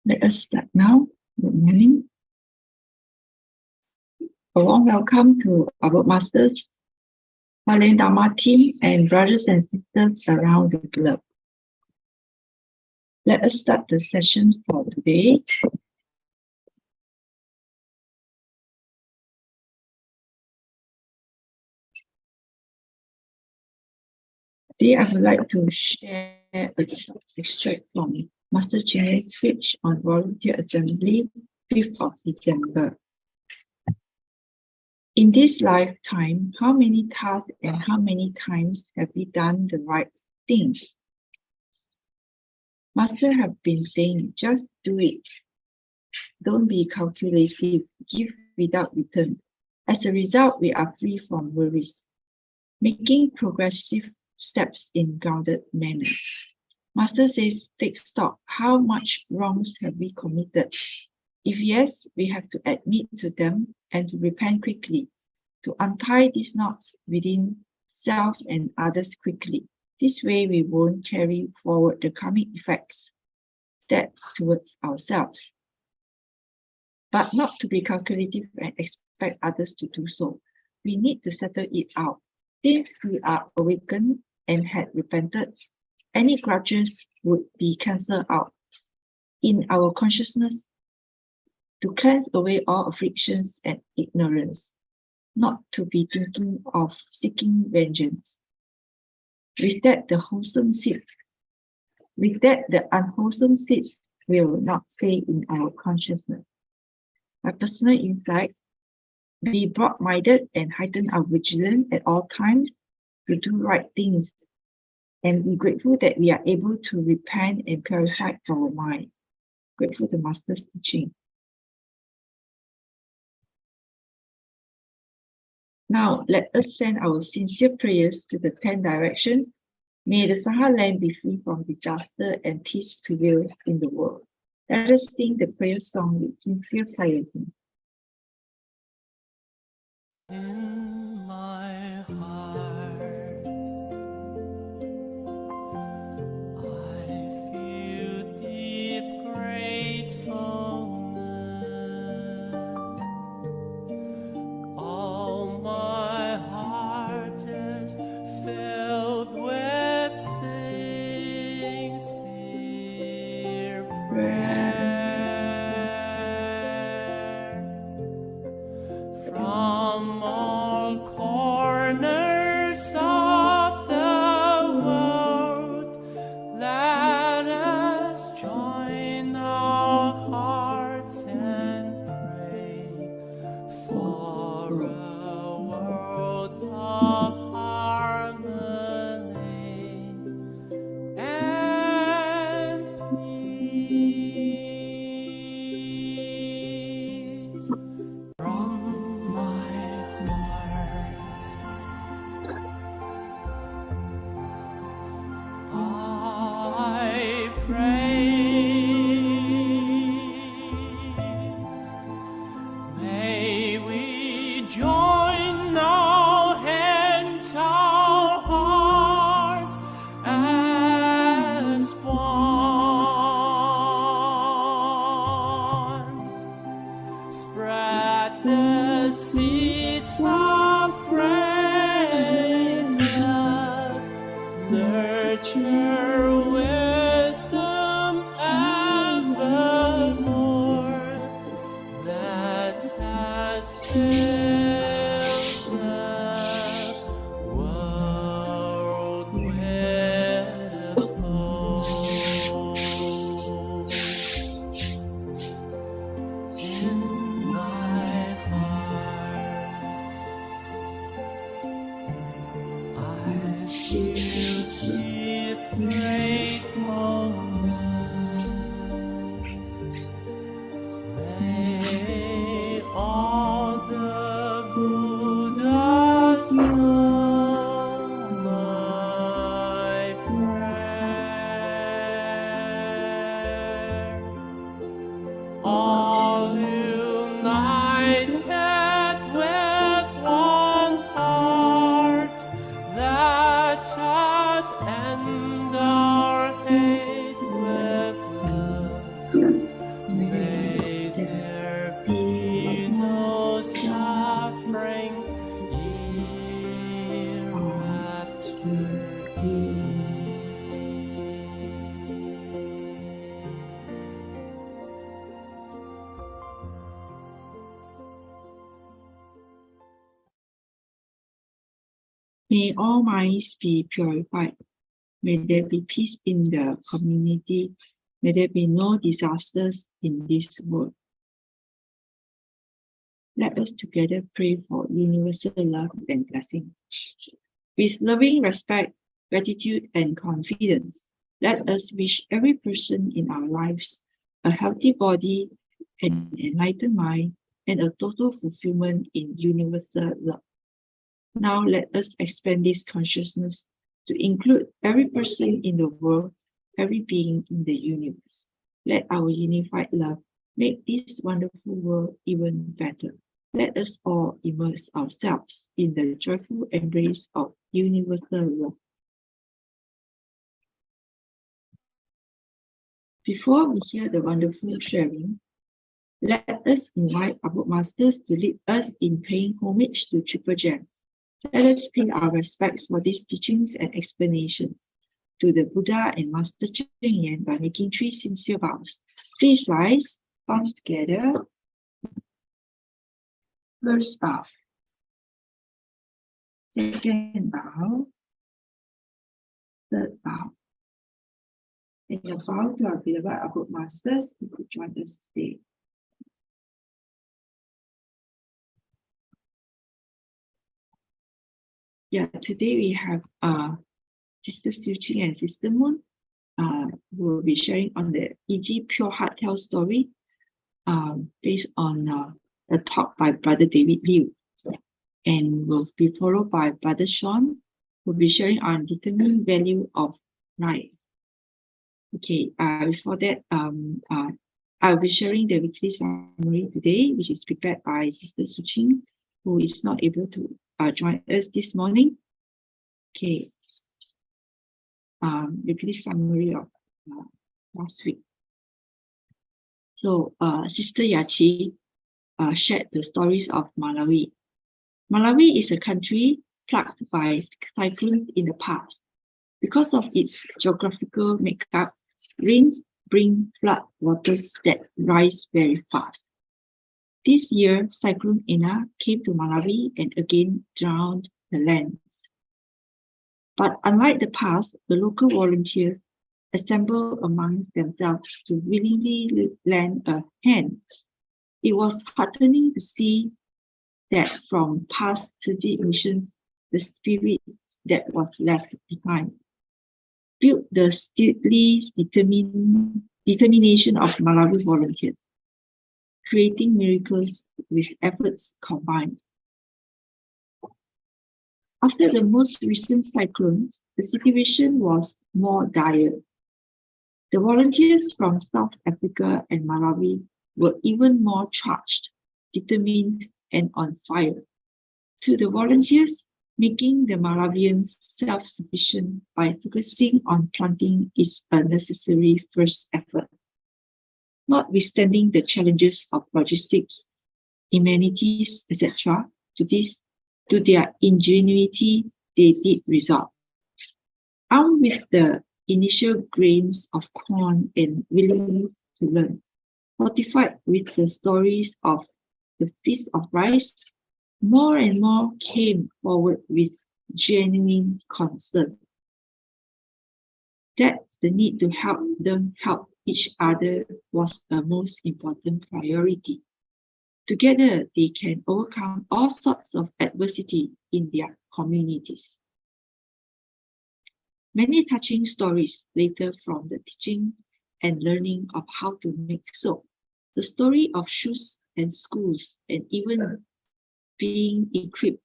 Let us start now. Good morning. A warm welcome to our masters, Hualien Dharma team, and brothers and sisters around the globe. Let us start the session for today. Today, I would like to share a extract from Master Ching's speech on Volunteer Assembly, 5th of December. In this lifetime, how many tasks and how many times have we done the right thing? Master have been saying, just do it. Don't be calculative, give without return. As a result, we are free from worries, making progressive steps in grounded manner. Master says, take stock. How much wrongs have we committed? If yes, we have to admit to them and to repent quickly, to untie these knots within self and others quickly. This way, we won't carry forward the karmic effects that's towards ourselves. But not to be calculative and expect others to do so. We need to settle it out. If we are awakened and had repented, any grudges would be cancelled out in our consciousness to cleanse away all afflictions and ignorance, not to be thinking of seeking vengeance. With that, the unwholesome seed will not stay in our consciousness. My personal insight, be broad-minded and heighten our vigilance at all times to do right things, and be grateful that we are able to repent and purify our mind. Grateful to Master's teaching. Now, let us send our sincere prayers to the 10 directions. May the Sahara land be free from disaster and peace prevail in the world. Let us sing the prayer song with sincere piety. In my heart, I feel deep gratefulness. All my heart is filled with sincere prayer. From all corners May all minds be purified. May there be peace in the community. May there be no disasters in this world. Let us together pray for universal love and blessings. With loving respect, gratitude, and confidence, let us wish every person in our lives a healthy body, an enlightened mind, and a total fulfillment in universal love. Now let us expand this consciousness to include every person in the world, every being in the universe. Let our unified love make this wonderful world even better. Let us all immerse ourselves in the joyful embrace of universal love. Before we hear the wonderful sharing, let us invite our masters to lead us in paying homage to Triple Gems. Let us pay our respects for these teachings and explanations to the Buddha and Master Cheng Yan by making 3 sincere vows. Please rise, palms together. First bow. Second bow. Third bow. And a bow to our beloved Abode Masters who could join us today. Yeah, today we have Sister Su Ching and Sister Moon who will be sharing on the Easy Pure Heart Tell story based on a talk by Brother David Liu, and will be followed by Brother Sean, who will be sharing on determining value of life. Okay, before that, I'll be sharing the weekly summary today, which is prepared by Sister Su Ching, who is not able to join us this morning. Okay, weekly summary of last week. So, Sister Yachi shared the stories of Malawi. Malawi is a country plagued by cyclones in the past. Because of its geographical makeup, rains bring flood waters that rise very fast. This year, Cyclone Ena came to Malawi and again drowned the lands. But unlike the past, the local volunteers assembled among themselves to willingly lend a hand. It was heartening to see that from past city missions, the spirit that was left behind built the steadily determination of Malawi volunteers, creating miracles with efforts combined. After the most recent cyclones, the situation was more dire. The volunteers from South Africa and Malawi were even more charged, determined, and on fire. To the volunteers, making the Malawians self-sufficient by focusing on planting is a necessary first effort. Notwithstanding the challenges of logistics, amenities, etc., to their ingenuity, they did result. Armed with the initial grains of corn and willingness to learn, fortified with the stories of the Feast of Rice, more and more came forward with genuine concern. That the need to help them help each other was the most important priority. Together, they can overcome all sorts of adversity in their communities. Many touching stories later from the teaching and learning of how to make soap, the story of shoes and schools, and even being equipped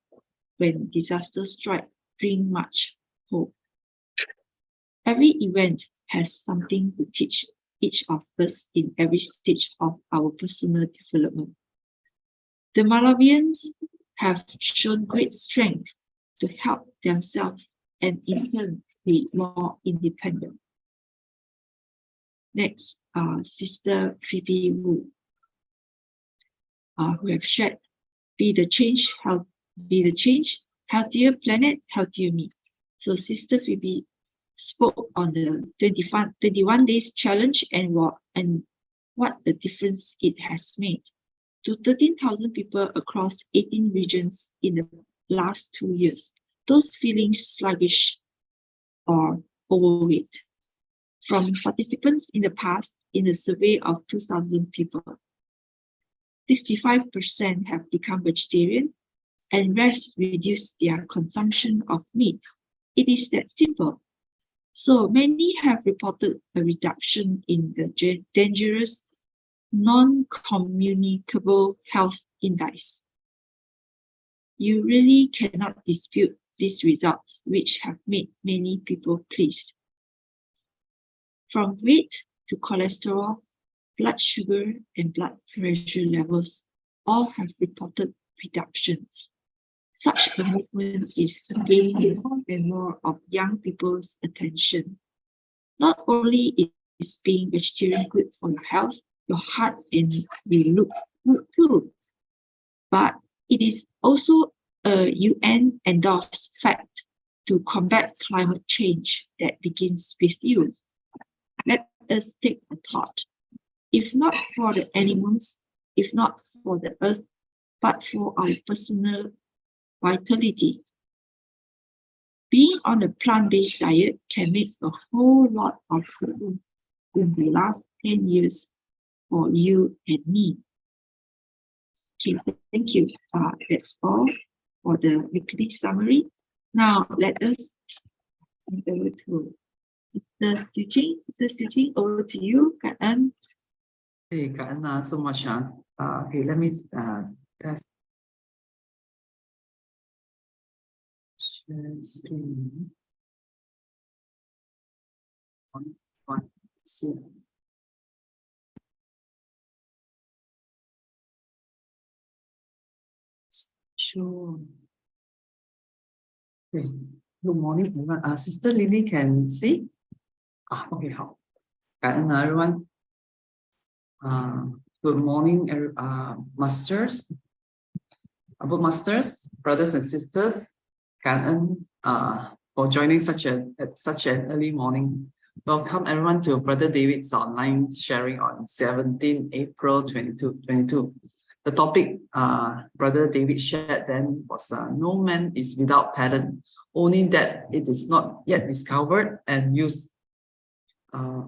when disasters strike bring much hope. Every event has something to teach each of us in every stage of our personal development. The Malawians have shown great strength to help themselves and in turn be more independent. Next, Sister Phoebe Wu, who have shared, be the change, healthier planet, healthier me. So Sister Phoebe spoke on the 21 days challenge and what the difference it has made to 13,000 people across 18 regions in the last 2 years. those feeling sluggish or overweight. From participants in the past, in a survey of 2,000 people, 65% have become vegetarian and rest reduced their consumption of meat. It is that simple. So many have reported a reduction in the dangerous, non-communicable health index. You really cannot dispute these results, which have made many people pleased. From weight to cholesterol, blood sugar, and blood pressure levels all have reported reductions. Such a movement is gaining more and more of young people's attention. Not only is being vegetarian good for your health, your heart, and you look good too, but it is also a UN-endorsed fact to combat climate change that begins with you. Let us take a thought. If not for the animals, if not for the earth, but for our personal vitality. Being on a plant-based diet can make a whole lot of difference in the last 10 years for you and me. Okay, thank you. That's all for the weekly summary. Now let us hand over to Sister Su Ching. Sister Su Ching, over to you. Kak An. Hey, Kak Anna, so much. Okay, let me test. Share screen. See. Sure. Okay. Good morning, everyone. Sister Lily can see. Okay, how? Kak Anna, everyone. Good morning, masters, brothers and sisters. Kangen for joining at such an early morning. Welcome everyone to Brother David's online sharing on 17 April 2022. The topic Brother David shared then was no man is without talent, only that it is not yet discovered and used.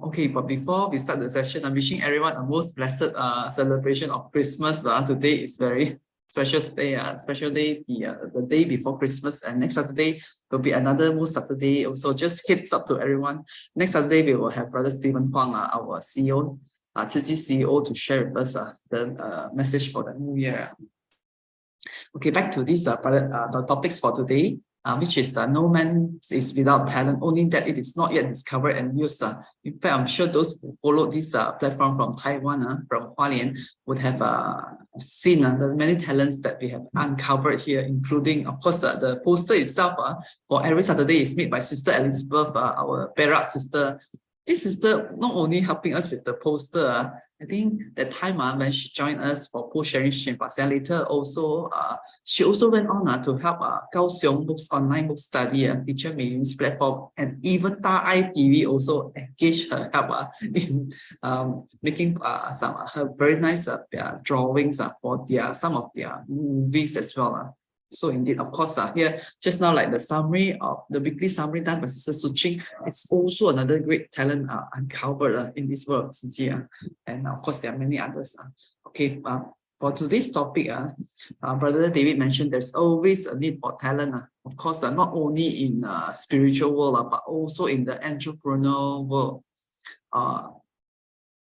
Okay, but before we start the session, I'm wishing everyone a most blessed celebration of Christmas. Today is very special day, the day before Christmas, and next Saturday will be another Moon Saturday. Also, just heads up to everyone. Next Saturday we will have Brother Stephen Huang, our CEO, CEO, to share with us the message for the new year. Okay, back to this the topics for today. Which is no man is without talent, only that it is not yet discovered and used. In fact, I'm sure those who follow this platform from Taiwan, from Hualien, would have seen the many talents that we have uncovered here, including, of course, the poster itself for every Saturday is made by Sister Elizabeth, our Perak sister. This sister not only helping us with the poster, I think that time when she joined us for post-sharing Shin-Fa-Sia, later also, she also went on to help Kaohsiung Books online book study, teacher Mayun's platform, and even Tai TV also engaged her help in making some her very nice drawings for some of their movies as well. So indeed, of course, here just now, like the summary of the weekly summary done by Sister Su Ching, it's also another great talent uncovered in this world since year, and of course there are many others. Okay, for today's topic, Brother David mentioned there's always a need for talent. Of course, not only in spiritual world, but also in the entrepreneurial world.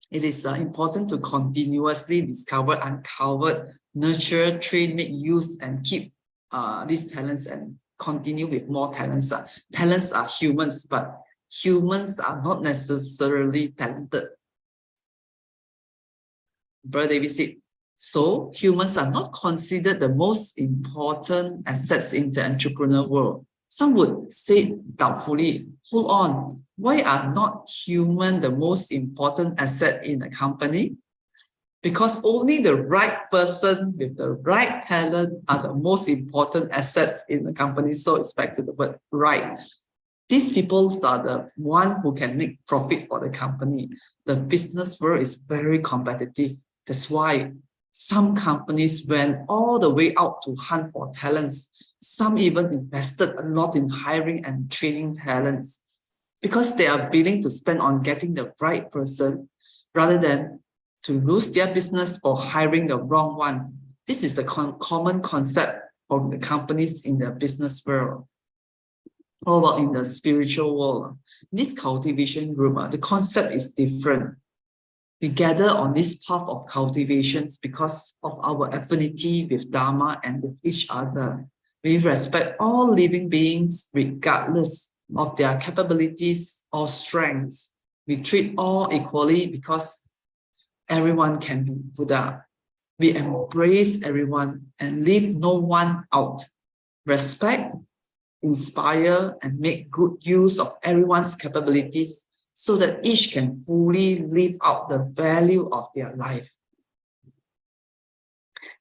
It is important to continuously discover, uncover, nurture, train, make use, and keep these talents and continue with more talents. Talents are humans, but humans are not necessarily talented. Brother David said, so humans are not considered the most important assets in the entrepreneurial world. Some would say doubtfully, hold on, why are not humans the most important asset in a company? Because only the right person with the right talent are the most important assets in the company. So it's back to the word right. These people are the one who can make profit for the company. The business world is very competitive. That's why Some companies went all the way out to hunt for talents. Some even invested a lot in hiring and training talents because they are willing to spend on getting the right person rather than to lose their business for hiring the wrong ones. This is the common concept of the companies in the business world. Or about in the spiritual world. This cultivation group, the concept is different. We gather on this path of cultivations because of our affinity with Dharma and with each other. We respect all living beings regardless of their capabilities or strengths. We treat all equally because everyone can be Buddha. We embrace everyone and leave no one out. Respect, inspire, and make good use of everyone's capabilities so that each can fully live out the value of their life.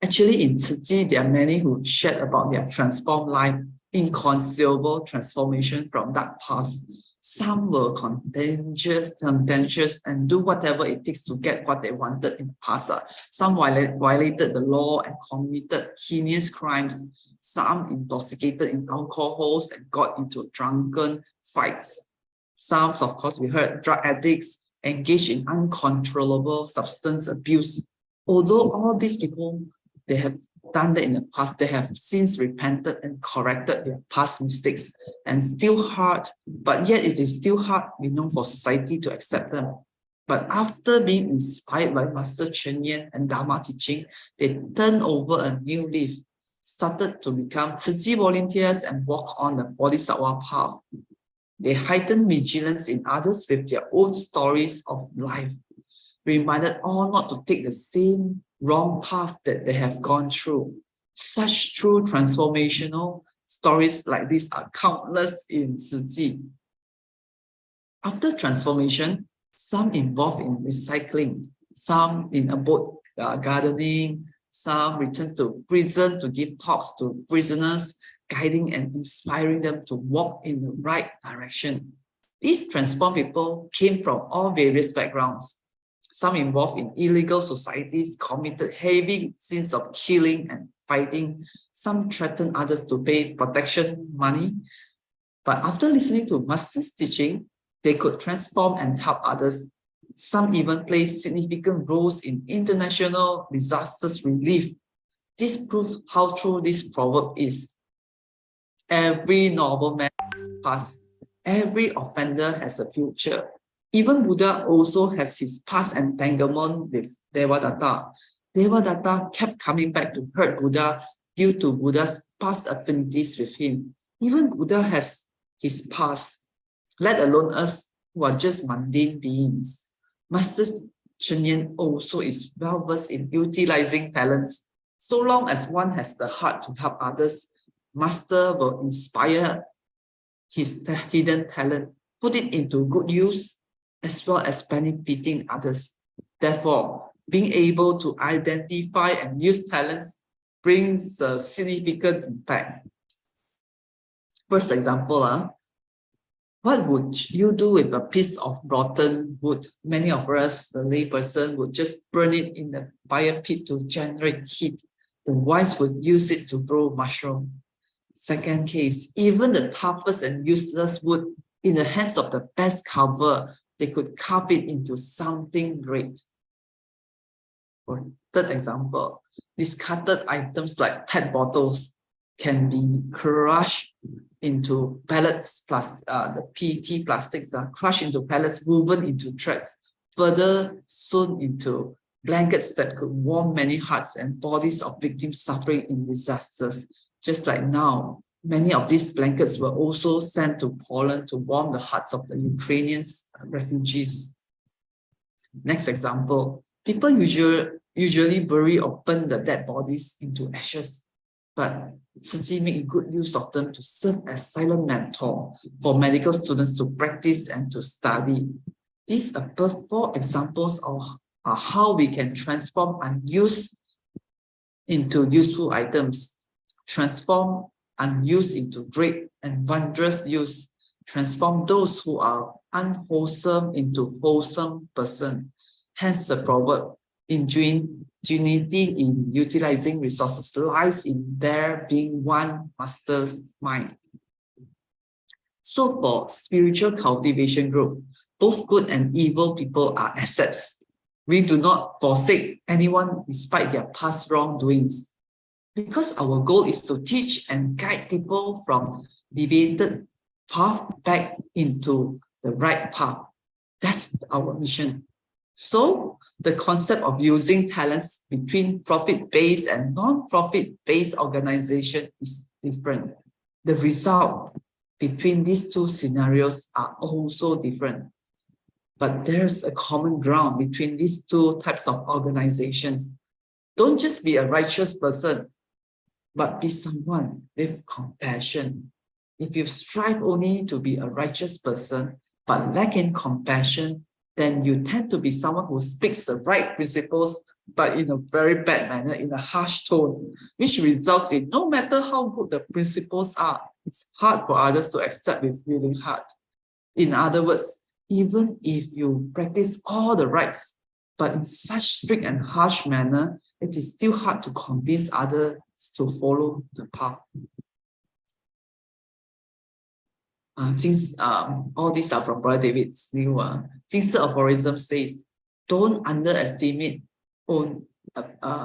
Actually, in Tzu Chi, there are many who shared about their transformed life, inconceivable transformation from that past. Some were contentious and do whatever it takes to get what they wanted in the past. Some violated the law and committed heinous crimes. Some intoxicated in alcohols and got into drunken fights. Some, of course, we heard drug addicts engaged in uncontrollable substance abuse. Although all these people, they have done that in the past, they have since repented and corrected their past mistakes, and still hard, but yet it is still hard, for society to accept them. But after being inspired by Master Chen Yan and Dharma teaching, they turned over a new leaf, started to become Tzu Chi volunteers and walk on the Bodhisattva path. They heightened vigilance in others with their own stories of life, reminded all not to take the same wrong path that they have gone through. Such true transformational stories like this are countless in Tzu Chi. After transformation, some involved in recycling, some in abode gardening, some returned to prison to give talks to prisoners, guiding and inspiring them to walk in the right direction. These transformed people came from all various backgrounds. Some involved in illegal societies, committed heavy sins of killing and fighting. Some threatened others to pay protection money. But after listening to Master's teaching, they could transform and help others. Some even played significant roles in international disasters relief. This proves how true this proverb is. Every noble man past, every offender has a future. Even Buddha also has his past entanglement with Devadatta. Devadatta kept coming back to hurt Buddha due to Buddha's past affinities with him. Even Buddha has his past, let alone us who are just mundane beings. Master Chen Yan also is well versed in utilizing talents. So long as one has the heart to help others, Master will inspire his hidden talent, put it into good use, as well as benefiting others. Therefore, being able to identify and use talents brings a significant impact. First example, what would you do with a piece of rotten wood? Many of us, the layperson, would just burn it in the fire pit to generate heat. The wise would use it to grow mushroom. Second case, even the toughest and useless wood in the hands of the best carver, they could carve it into something great. For third example, discarded items like PET bottles can be crushed into pellets, plus the PET plastics are crushed into pellets, woven into threads, further sewn into blankets that could warm many hearts and bodies of victims suffering in disasters. Just like now, many of these blankets were also sent to Poland to warm the hearts of the Ukrainian refugees. Next example, people usually bury or burn the dead bodies into ashes, but Tzu Chi make good use of them to serve as silent mentor for medical students to practice and to study. These above four examples are how we can transform unused into useful items, transform unused into great and wondrous use, transform those who are unwholesome into wholesome person. Hence the proverb, ingenuity in utilizing resources lies in there being one mastermind. So for spiritual cultivation group, both good and evil people are assets. We do not forsake anyone despite their past wrongdoings, because our goal is to teach and guide people from deviated path back into the right path. That's our mission. So the concept of using talents between profit-based and non-profit-based organization is different. The result between these two scenarios are also different. But there's a common ground between these two types of organizations. Don't just be a righteous person, but be someone with compassion. If you strive only to be a righteous person, but lack in compassion, then you tend to be someone who speaks the right principles, but in a very bad manner, in a harsh tone, which results in no matter how good the principles are, it's hard for others to accept with willing heart. In other words, even if you practice all the rights, but in such strict and harsh manner, it is still hard to convince others to follow the path. Since all these are from Brother David Liu, Sis Su aphorism says, don't underestimate own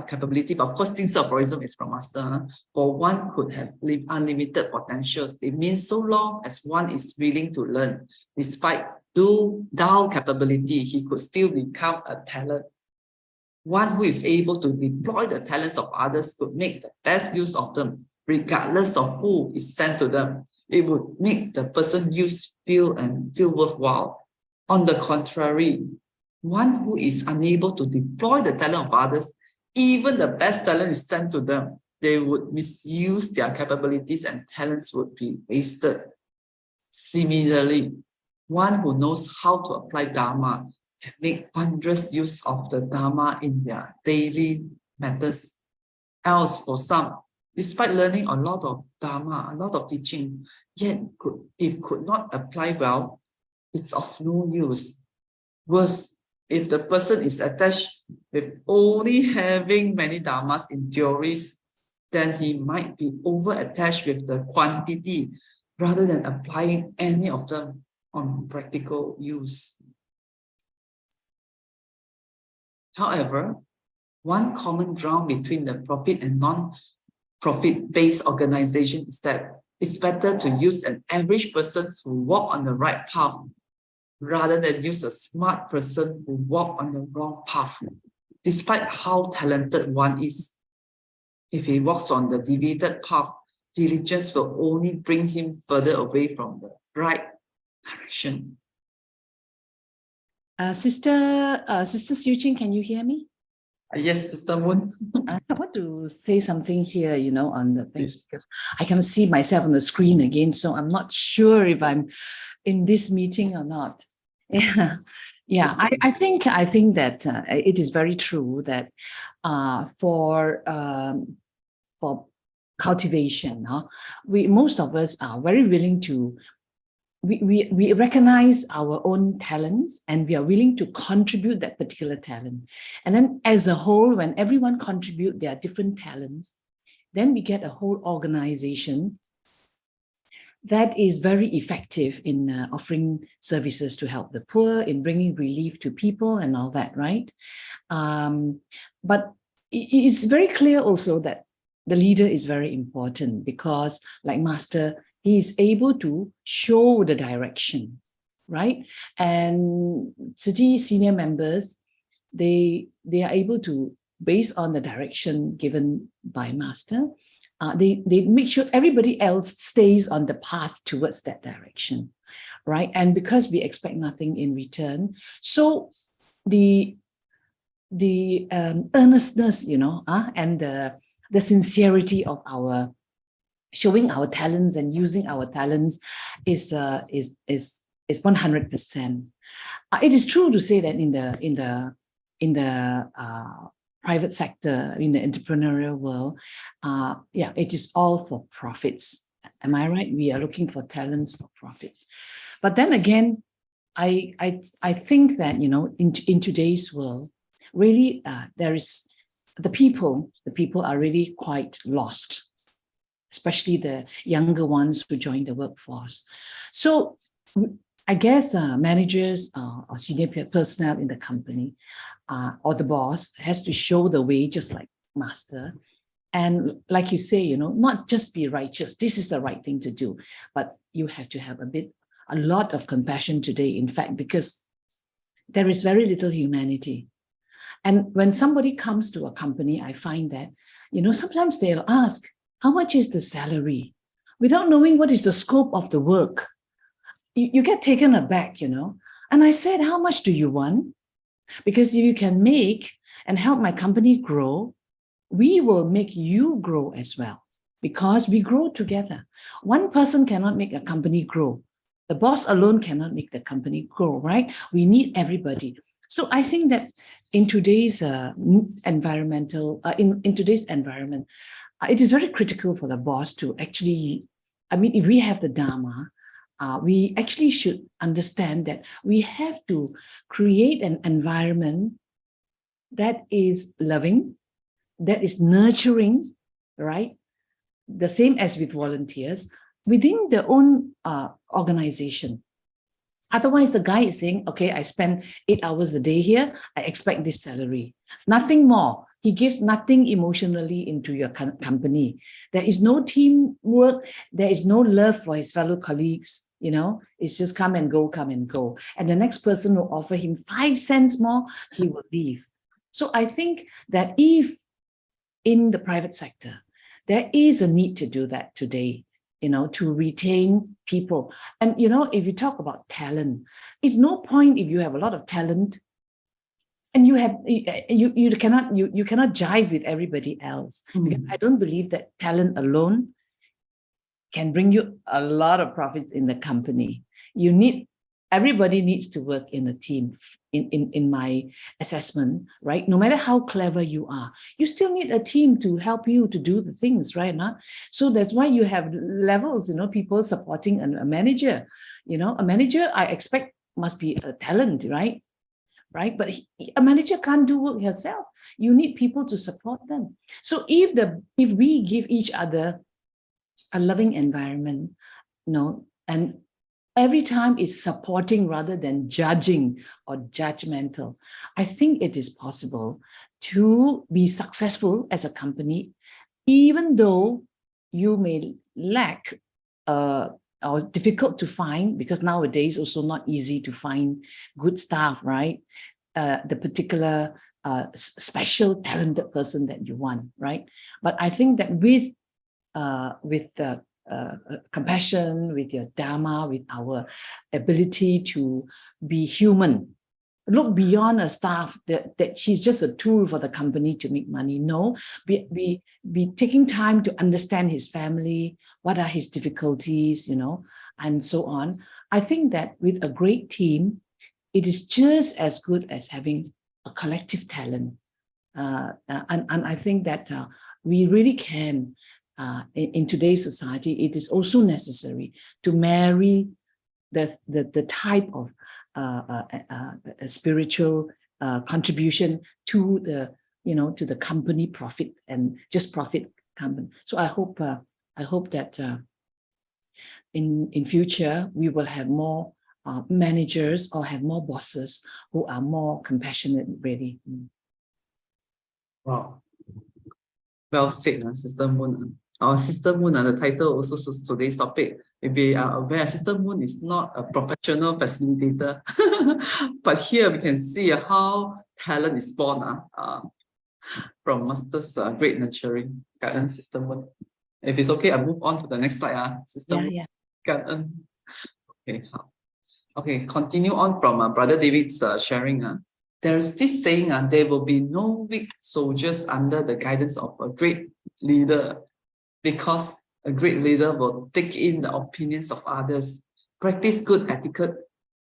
capability. But of course, Sis Su aphorism is from Master. For one could have unlimited potentials. It means so long as one is willing to learn, despite dull capability, he could still become a talent. One who is able to deploy the talents of others could make the best use of them, regardless of who is sent to them. It would make the person used feel worthwhile. On the contrary, one who is unable to deploy the talent of others, even the best talent is sent to them, they would misuse their capabilities and talents would be wasted. Similarly, one who knows how to apply Dharma can make wondrous use of the Dharma in their daily matters. Else, for some, despite learning a lot of Dharma, a lot of teaching, yet if could not apply well, it's of no use. Worse, if the person is attached with only having many Dharmas in theories, then he might be over-attached with the quantity rather than applying any of them on practical use. However, one common ground between the profit and non-profit-based organization is that it's better to use an average person who walk on the right path rather than use a smart person who walk on the wrong path, despite how talented one is. If he walks on the deviated path, diligence will only bring him further away from the right direction. Sister Siew Ching, can you hear me? Yes, Sister Moon. I want to say something here, on the things, because I can see myself on the screen again, so I'm not sure if I'm in this meeting or not. Yeah, I think that it is very true that for cultivation, most of us are very willing to. We recognize our own talents and we are willing to contribute that particular talent. And then as a whole, when everyone contribute their different talents, then we get a whole organization that is very effective in offering services to help the poor, in bringing relief to people and all that, right? But it's very clear also that the leader is very important because, like Master, he is able to show the direction, right? And Tzu senior members, they are able to, based on the direction given by Master, they make sure everybody else stays on the path towards that direction, right? And because we expect nothing in return, so the earnestness, and the sincerity of our showing our talents and using our talents is 100%. It is true to say that in the private sector, in the entrepreneurial world, it is all for profits. Am I right? We are looking for talents for profit. But then again, I think that in today's world, really there is the people are really quite lost, especially the younger ones who join the workforce. So I guess managers or senior personnel in the company or the boss has to show the way, just like master. And like you say, not just be righteous, this is the right thing to do, but you have to have a lot of compassion today, in fact, because there is very little humanity. And when somebody comes to a company, I find that, sometimes they'll ask, how much is the salary? Without knowing what is the scope of the work. You get taken aback, And I said, how much do you want? Because if you can make and help my company grow, we will make you grow as well, because we grow together. One person cannot make a company grow. The boss alone cannot make the company grow, right? We need everybody. So I think that in today's environment, it is very critical for the boss to actually, if we have the Dharma, we actually should understand that we have to create an environment that is loving, that is nurturing, right? The same as with volunteers within their own organization. Otherwise, the guy is saying, okay, I spend 8 hours a day here, I expect this salary. Nothing more. He gives nothing emotionally into your company. There is no teamwork. There is no love for his fellow colleagues. It's just come and go, come and go. And the next person will offer him 5 cents more, he will leave. So I think that if in the private sector, there is a need to do that today, to retain people. And, if you talk about talent, it's no point if you have a lot of talent and you cannot jive with everybody else. Because I don't believe that talent alone can bring you a lot of profits in the company. Everybody needs to work in a team, in my assessment, right? No matter how clever you are, you still need a team to help you to do the things, right? So that's why you have levels, people supporting a manager. A manager, I expect, must be a talent, right? But a manager can't do work herself. You need people to support them. So if we give each other a loving environment, and every time it's supporting rather than judging or judgmental, I think it is possible to be successful as a company, even though you may lack or difficult to find, because nowadays also not easy to find good staff, right? The particular special talented person that you want, right? But I think that with compassion, with your Dharma, with our ability to be human, look beyond a staff that she's just a tool for the company to make money. No, be taking time to understand his family, what are his difficulties, and so on. I think that with a great team, it is just as good as having a collective talent. And I think that we really can, in today's society, it is also necessary to marry the type of spiritual contribution to the company profit and just profit company. So I hope that in future we will have more managers or have more bosses who are more compassionate, really. Wow. Well said, Sister Moon. Our Sister Moon, the title also suits today's topic. Maybe you are aware, Sister Moon is not a professional facilitator. But here we can see how talent is born from Master's great nurturing. Guidance, Sister Moon. If it's okay, I'll move on to the next slide. Sister Moon. Guidance. Okay, continue on from Brother David's sharing. There's this saying, there will be no weak soldiers under the guidance of a great leader, because a great leader will take in the opinions of others, practice good etiquette,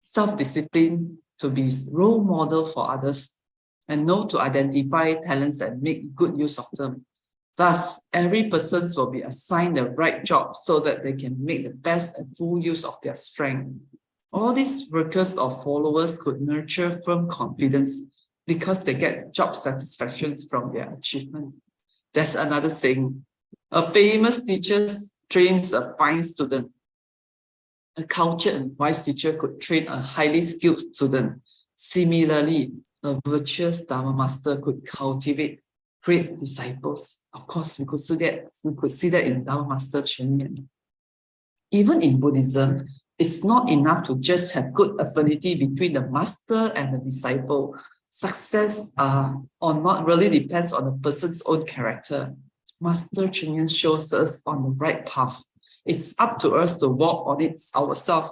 self-discipline to be role model for others, and know to identify talents and make good use of them. Thus, every person will be assigned the right job so that they can make the best and full use of their strength. All these workers or followers could nurture firm confidence because they get job satisfactions from their achievement. There's another saying, a famous teacher trains a fine student. A cultured and wise teacher could train a highly skilled student. Similarly, a virtuous Dharma master could cultivate great disciples. Of course, we could see that in Dharma Master Chen Yan. Even in Buddhism, it's not enough to just have good affinity between the master and the disciple. Success or not really depends on the person's own character. Master Chen Yan shows us on the right path. It's up to us to walk on it ourselves.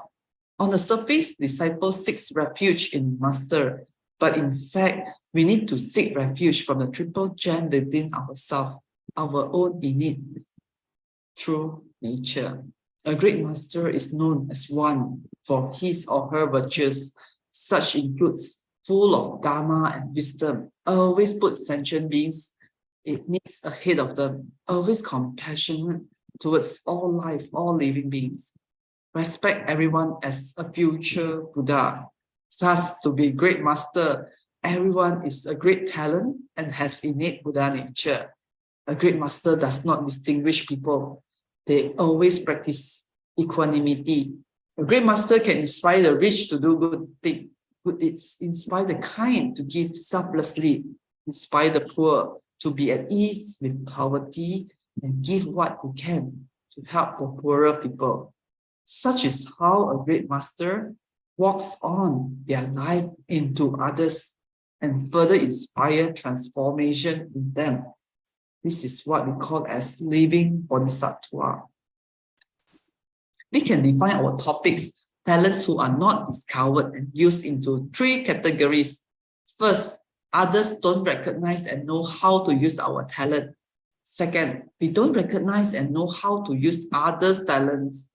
On the surface, disciples seek refuge in master, but in fact, we need to seek refuge from the triple gem within ourselves, our own innate true nature. A great master is known as one for his or her virtues. Such includes full of dharma and wisdom, always put sentient beings it needs ahead of them, always compassionate towards all life, all living beings. Respect everyone as a future Buddha. Thus, to be great master, everyone is a great talent and has innate Buddha nature. A great master does not distinguish people. They always practice equanimity. A great master can inspire the rich to do good things, good deeds, inspire the kind to give selflessly, inspire the poor to be at ease with poverty and give what they can to help the poorer people. Such is how a great master walks on their life into others and further inspire transformation in them. This is what we call as living bodhisattva. We can define our topics, talents who are not discovered and used into three categories. First, others don't recognize and know how to use our talent. Second, we don't recognize and know how to use others' talents.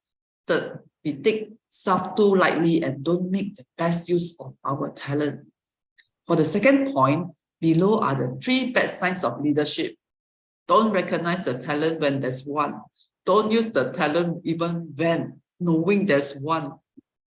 Third, we take self too lightly and don't make the best use of our talent. For the second point, below are the three bad signs of leadership. Don't recognize the talent when there's one. Don't use the talent even when knowing there's one.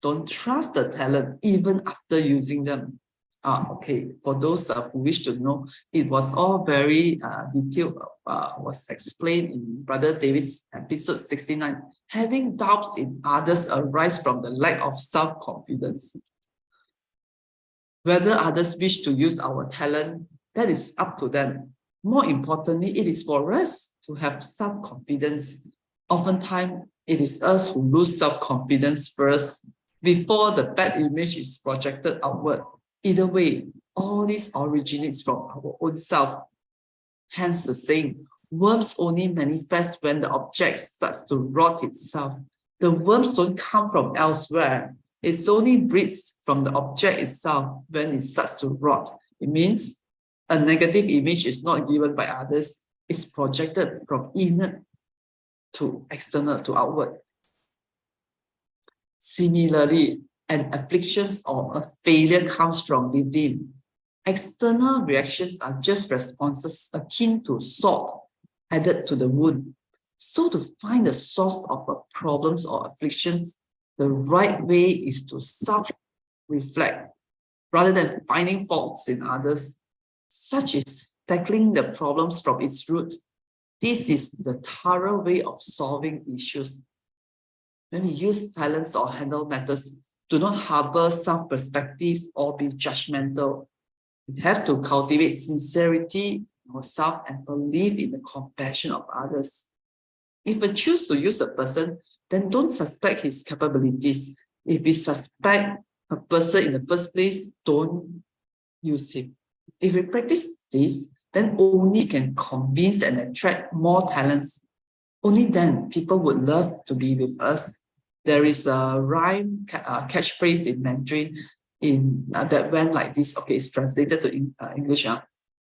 Don't trust the talent even after using them. Okay, for those who wish to know, it was all very detailed, was explained in Brother David's episode 69. Having doubts in others arise from the lack of self-confidence. Whether others wish to use our talent, that is up to them. More importantly, it is for us to have self-confidence. Oftentimes, it is us who lose self-confidence first before the bad image is projected outward. Either way, all this originates from our own self. Hence the saying, worms only manifest when the object starts to rot itself. The worms don't come from elsewhere. It only breeds from the object itself when it starts to rot. It means a negative image is not given by others. It's projected from inner to external to outward. Similarly, an affliction or a failure comes from within. External reactions are just responses akin to salt added to the wound. So to find the source of a problems or afflictions, the right way is to self-reflect rather than finding faults in others. Such is tackling the problems from its root. This is the thorough way of solving issues. When we use talents or handle matters, do not harbor self-perspective or be judgmental. We have to cultivate sincerity in ourselves and believe in the compassion of others. If we choose to use a person, then don't suspect his capabilities. If we suspect a person in the first place, don't use him. If we practice this, then only can convince and attract more talents. Only then people would love to be with us. There is a rhyme, catchphrase in Mandarin that went like this. Okay, it's translated to English.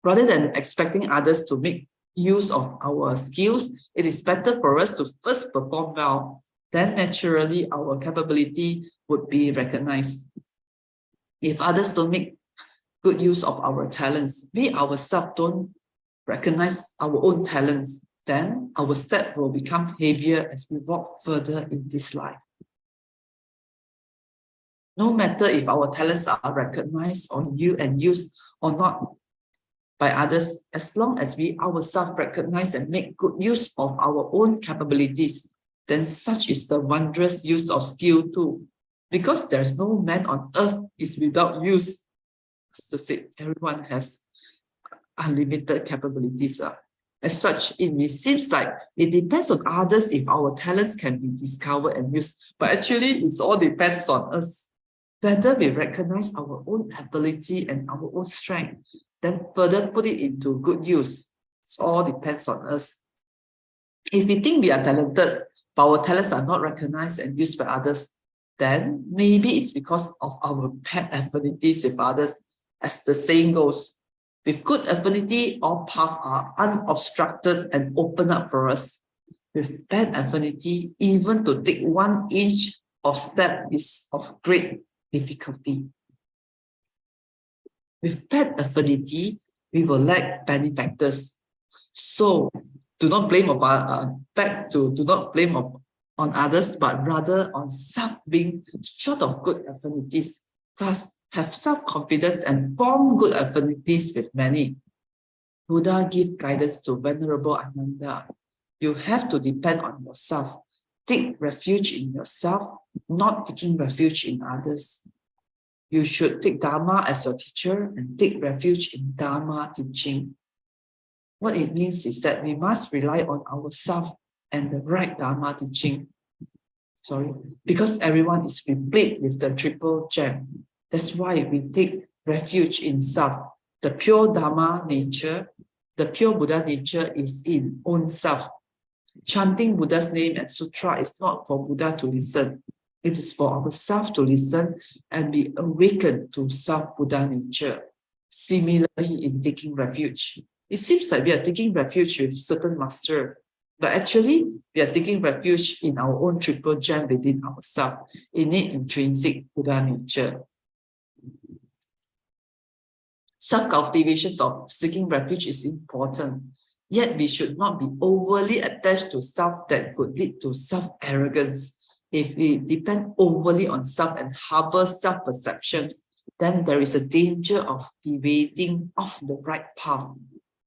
Rather than expecting others to make use of our skills, it is better for us to first perform well. Then naturally our capability would be recognized. If others don't make good use of our talents, we ourselves don't recognize our own talents, then our step will become heavier as we walk further in this life. No matter if our talents are recognized or used or not by others, as long as we ourselves recognize and make good use of our own capabilities, then such is the wondrous use of skill too. Because there's no man on earth is without use. As to say, everyone has unlimited capabilities. As such, it seems like it depends on others if our talents can be discovered and used. But actually, it all depends on us. Whether we recognize our own ability and our own strength, then further put it into good use. It all depends on us. If we think we are talented, but our talents are not recognized and used by others, then maybe it's because of our bad affinities with others. As the saying goes, with good affinity, all paths are unobstructed and open up for us. With bad affinity, even to take 1 inch of step is of great difficulty. With bad affinity, we will lack benefactors. So do not blame on others, but rather on self being short of good affinities. Thus, have self-confidence and form good affinities with many. Buddha gave guidance to Venerable Ananda. You have to depend on yourself. Take refuge in yourself, not taking refuge in others. You should take Dharma as your teacher and take refuge in Dharma teaching. What it means is that we must rely on ourselves and the right Dharma teaching. Because everyone is replete with the triple gem. That's why we take refuge in self. The pure Dharma nature, the pure Buddha nature is in own self. Chanting Buddha's name and sutra is not for Buddha to listen. It is for ourselves to listen and be awakened to self-Buddha nature. Similarly, in taking refuge, it seems like we are taking refuge with certain master, but actually we are taking refuge in our own triple gem within ourselves, innate intrinsic Buddha nature. Self-cultivation of seeking refuge is important, yet we should not be overly attached to self that could lead to self-arrogance. If we depend overly on self and harbor self-perceptions, then there is a danger of deviating off the right path.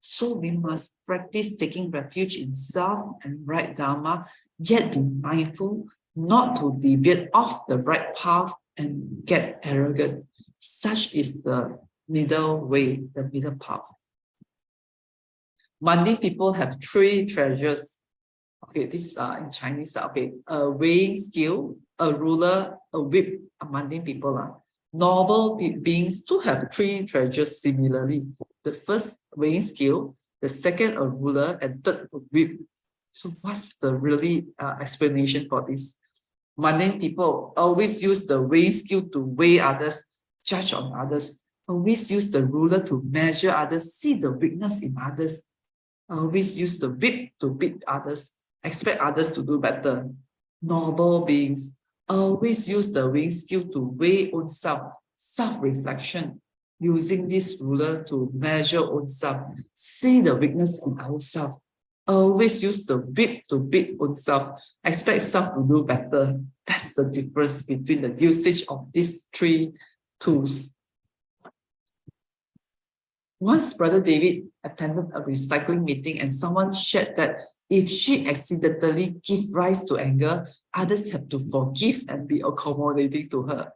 So we must practice taking refuge in self and right Dharma, yet be mindful not to deviate off the right path and get arrogant. Such is the middle way, the middle path. Mundane people have 3 treasures. Okay, this is in Chinese. Okay, a weighing scale, a ruler, a whip. Mundane people. Noble beings too have 3 treasures similarly. The first, weighing scale. The second, a ruler, and third, a whip. So what's the really explanation for this? Mundane people always use the weighing scale to weigh others, judge on others. Always use the ruler to measure others, see the weakness in others. Always use the whip to beat others, expect others to do better. Noble beings always use the weighing scale to weigh own self, self-reflection, using this ruler to measure own self, see the weakness in ourselves. Always use the whip to beat own self, expect self to do better. That's the difference between the usage of these 3 tools. Once Brother David attended a recycling meeting and someone shared that if she accidentally gives rise to anger, others have to forgive and be accommodating to her.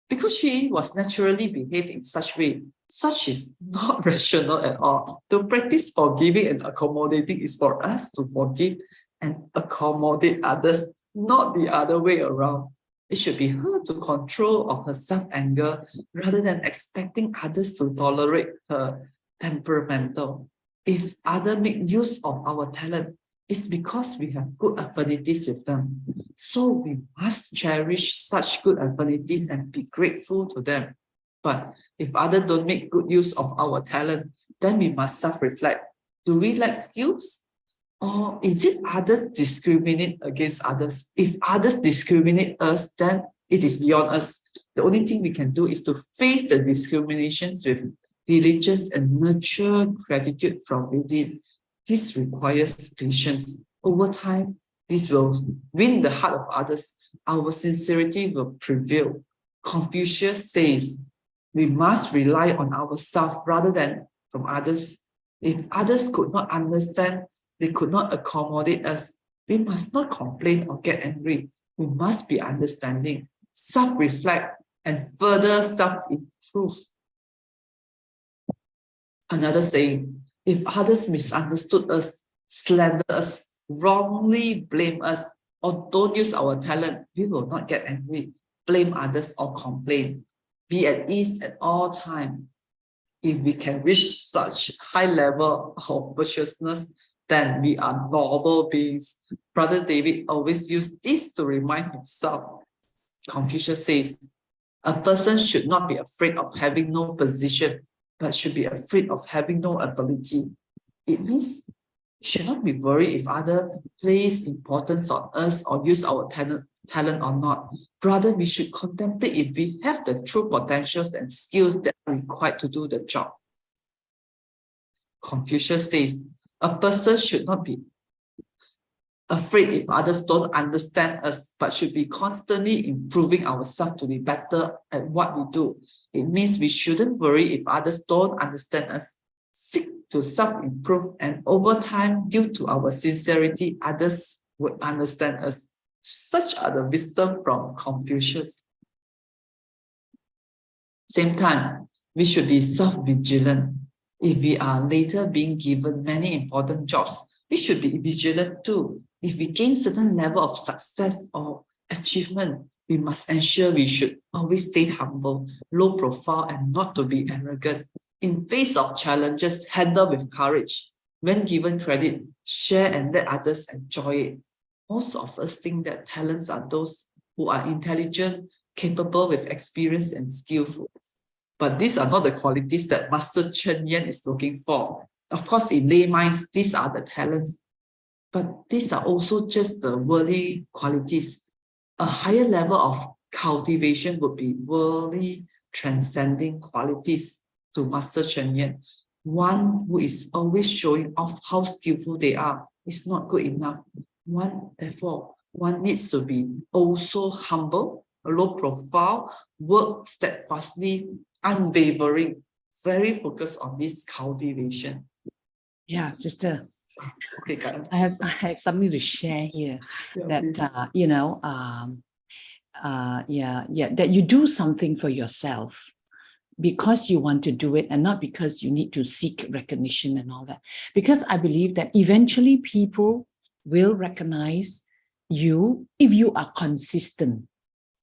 Because she was naturally behaved in such way, such is not rational at all. To practice forgiving and accommodating is for us to forgive and accommodate others, not the other way around. It should be her to control of her self-anger rather than expecting others to tolerate her temperamental. If others make use of our talent, it's because we have good affinities with them. So we must cherish such good affinities and be grateful to them. But if others don't make good use of our talent, then we must self-reflect. Do we lack skills? Or is it others discriminate against others? If others discriminate us, then it is beyond us. The only thing we can do is to face the discriminations with diligence and nurture gratitude from within. This requires patience. Over time, this will win the heart of others. Our sincerity will prevail. Confucius says we must rely on ourselves rather than from others. If others could not understand, they could not accommodate us, we must not complain or get angry. We must be understanding, self-reflect, and further self-improve. Another saying, if others misunderstood us, slander us, wrongly blame us, or don't use our talent, we will not get angry, blame others, or complain. Be at ease at all times. If we can reach such high level of virtuousness, then we are noble beings. Brother David always used this to remind himself. Confucius says, a person should not be afraid of having no position, but should be afraid of having no ability. It means we should not be worried if others place importance on us or use our talent or not. Rather, we should contemplate if we have the true potentials and skills that are required to do the job. Confucius says, a person should not be afraid if others don't understand us, but should be constantly improving ourselves to be better at what we do. It means we shouldn't worry if others don't understand us. Seek to self-improve, and over time, due to our sincerity, others would understand us. Such are the wisdom from Confucius. Same time, we should be self-vigilant. If we are later being given many important jobs, we should be vigilant too. If we gain certain level of success or achievement, we must ensure we should always stay humble, low profile, and not to be arrogant. In face of challenges, handle with courage. When given credit, share and let others enjoy it. Most of us think that talents are those who are intelligent, capable with experience and skillful. But these are not the qualities that Master Chen Yan is looking for. Of course, in lay minds, these are the talents. But these are also just the worldly qualities. A higher level of cultivation would be worldly transcending qualities to Master Chen Yan. One who is always showing off how skillful they are is not good enough. Therefore, one needs to be also humble, low profile, work steadfastly, unwavering, very focused on this cultivation. Yeah, sister, Okay, Karen. I have something to share here. Yeah, please. That that you do something for yourself because you want to do it and not because you need to seek recognition and all that. Because I believe that eventually people will recognize you if you are consistent,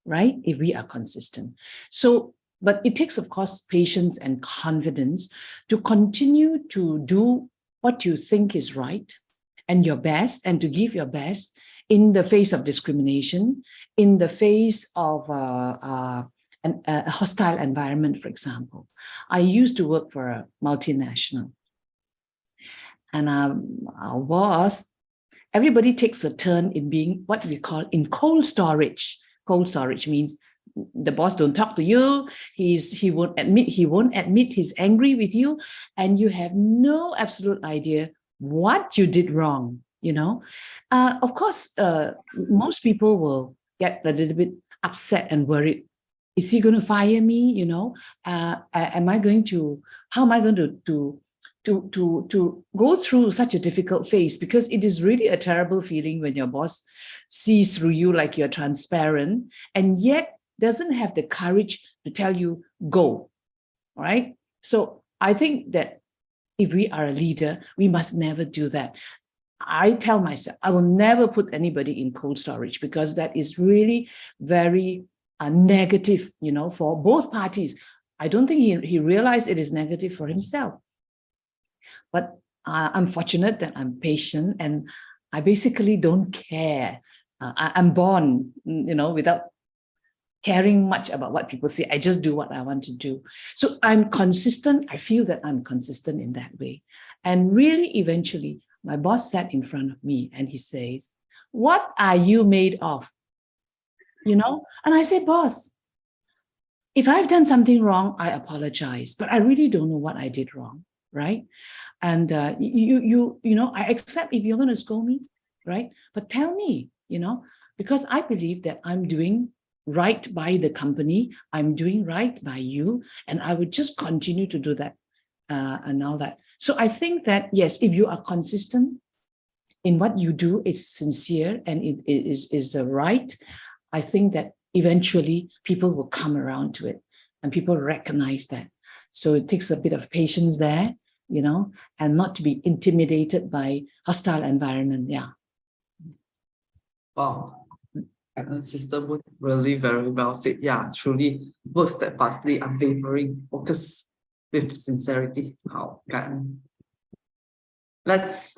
right? If we are consistent. So, but it takes, of course, patience and confidence to continue to do what you think is right and your best, and to give your best in the face of discrimination, in the face of a hostile environment, for example. I used to work for a multinational, and our boss, everybody takes a turn in being what we call in cold storage. Cold storage means the boss don't talk to you. He won't admit he's angry with you, and you have no absolute idea what you did wrong. Of course, most people will get a little bit upset and worried. Is he going to fire me? How am I going to go through such a difficult phase? Because it is really a terrible feeling when your boss sees through you like you're transparent and yet doesn't have the courage to tell you go. All right. So I think that if we are a leader, we must never do that. I tell myself, I will never put anybody in cold storage, because that is really very negative, for both parties. I don't think he realized it is negative for himself. But I'm fortunate that I'm patient and I basically don't care. I'm born, without caring much about what people say. I just do what I want to do. So I'm consistent. I feel that I'm consistent in that way. And really, eventually, my boss sat in front of me and he says, "What are you made of?" And I say, "Boss, if I've done something wrong, I apologize, but I really don't know what I did wrong." Right? And I accept if you're going to scold me, right? But tell me, because I believe that I'm doing right by the company. I'm doing right by you, and I would just continue to do that and all that. So I think that, yes, if you are consistent in what you do, it's sincere and it is right. I think that eventually people will come around to it and people recognize that. So it takes a bit of patience there, and not to be intimidated by hostile environment. Yeah. Wow. And Sister Wood really very well said. Yeah, truly work steadfastly, unwavering, focus with sincerity. How can let's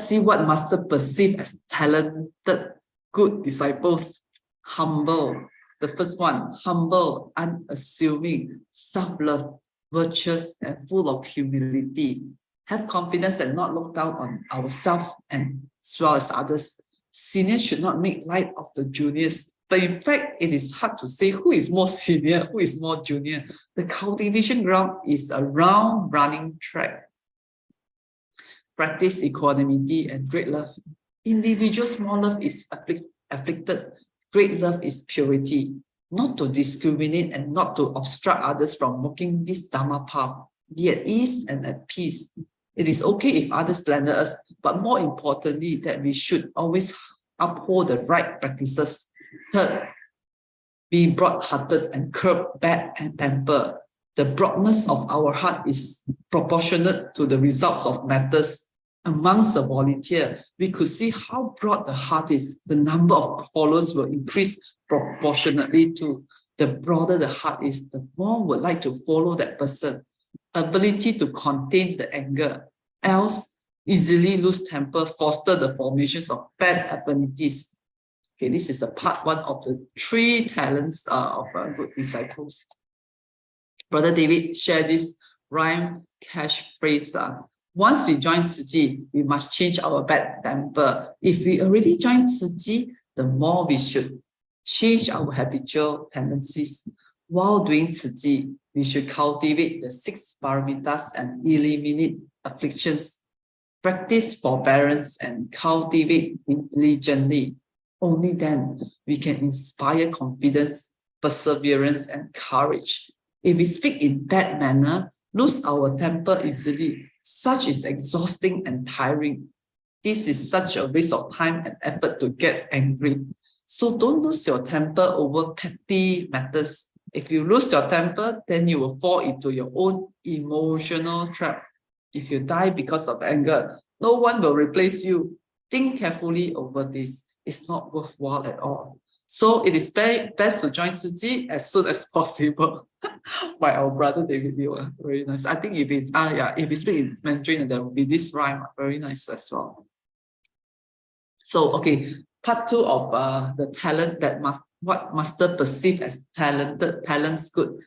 see what Master perceive as talented, good disciples. Humble. The first one, humble, unassuming, self-love, virtuous, and full of humility. Have confidence and not look down on ourselves and as well as others. Seniors should not make light of the juniors, but in fact, it is hard to say who is more senior, who is more junior. The cultivation ground is a round running track. Practice equanimity and great love. Individual small love is afflicted. Great love is purity. Not to discriminate and not to obstruct others from walking this Dharma path. Be at ease and at peace. It is okay if others slander us, but more importantly, that we should always uphold the right practices. Third, be broad-hearted and curb bad and temper. The broadness of our heart is proportionate to the results of matters. Amongst the volunteer, we could see how broad the heart is. The number of followers will increase proportionately to the broader the heart is, the more would like to follow that person. Ability to contain the anger, else easily lose temper, foster the formations of bad affinities. Okay, this is the part one of the 3 talents of good disciples. Brother David shared this rhyme catchphrase. Once we join Tzu Chi, we must change our bad temper. If we already joined Tzu Chi, the more we should change our habitual tendencies. While doing Tzu Chi, we should cultivate the 6 paramitas and eliminate afflictions. Practice forbearance and cultivate diligently. Only then we can inspire confidence, perseverance, and courage. If we speak in bad manner, lose our temper easily. Such is exhausting and tiring. This is such a waste of time and effort to get angry. So don't lose your temper over petty matters. If you lose your temper, then you will fall into your own emotional trap. If you die because of anger, no one will replace you. Think carefully over this. It's not worthwhile at all. So it is best to join Tzu Chi as soon as possible. By our brother David Liu. Very nice. I think if it's if we speak in Mandarin, there will be this rhyme. Very nice as well. So okay, part 2 of the talent that what Master perceived as talents, good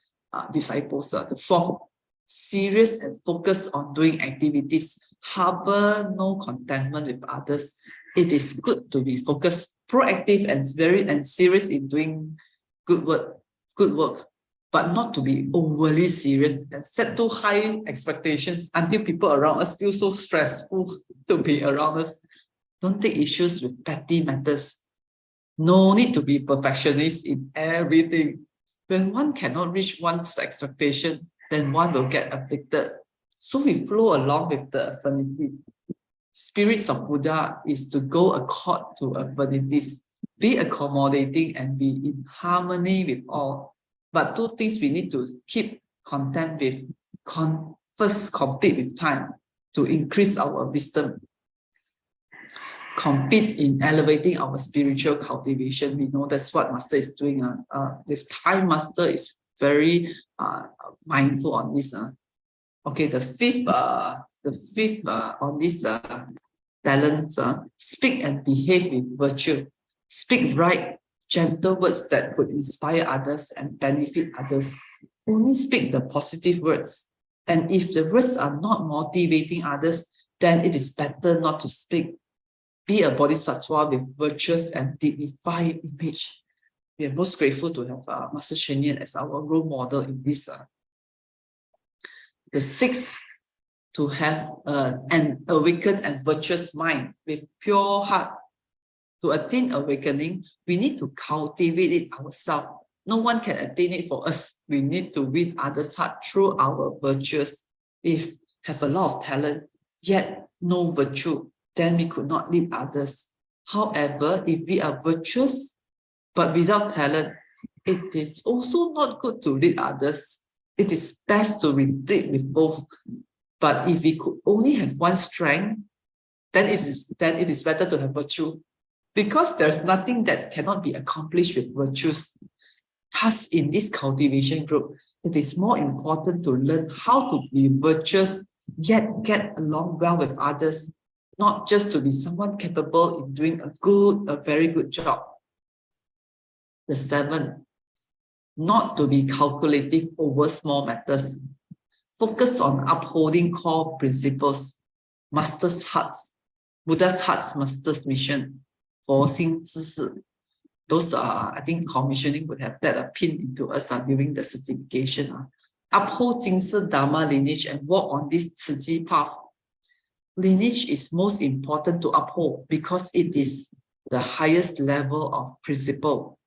disciples. The 4th, serious and focus on doing activities. Harbor no contentment with others. It is good to be focused, proactive, and serious in doing good work, but not to be overly serious and set too high expectations until people around us feel so stressful to be around us. Don't take issues with petty matters. No need to be perfectionist in everything. When one cannot reach one's expectation, then one will get afflicted. So we flow along with the affinity. Spirits of Buddha is to go accord to affinities, be accommodating and be in harmony with all. But 2 things we need to keep content with. First, complete with time to increase our wisdom. Compete in elevating our spiritual cultivation. We know that's what Master is doing. With time, Master is very mindful on this. Okay, the fifth on this talents, speak and behave with virtue. Speak right, gentle words that could inspire others and benefit others. Only speak the positive words. And if the words are not motivating others, then it is better not to speak. Be a bodhisattva with virtuous and dignified image. We are most grateful to have Master Cheng Yen as our role model in this. The 6th, to have an awakened and virtuous mind with pure heart. To attain awakening, we need to cultivate it ourselves. No one can attain it for us. We need to win others' heart through our virtues. If have a lot of talent, yet no virtue, then we could not lead others. However, if we are virtuous, but without talent, it is also not good to lead others. It is best to replete with both. But if we could only have one strength, then it is better to have virtue. Because there's nothing that cannot be accomplished with virtues. Thus, in this cultivation group, it is more important to learn how to be virtuous, yet get along well with others, not just to be someone capable in doing a very good job. The 7, not to be calculative over small matters. Focus on upholding core principles, master's hearts, Buddha's heart's master's mission. Those I think commissioning would have that pinned into us during the certification. Uphold Jingsi Dharma lineage and walk on this Tzu path. Lineage is most important to uphold because it is the highest level of principle.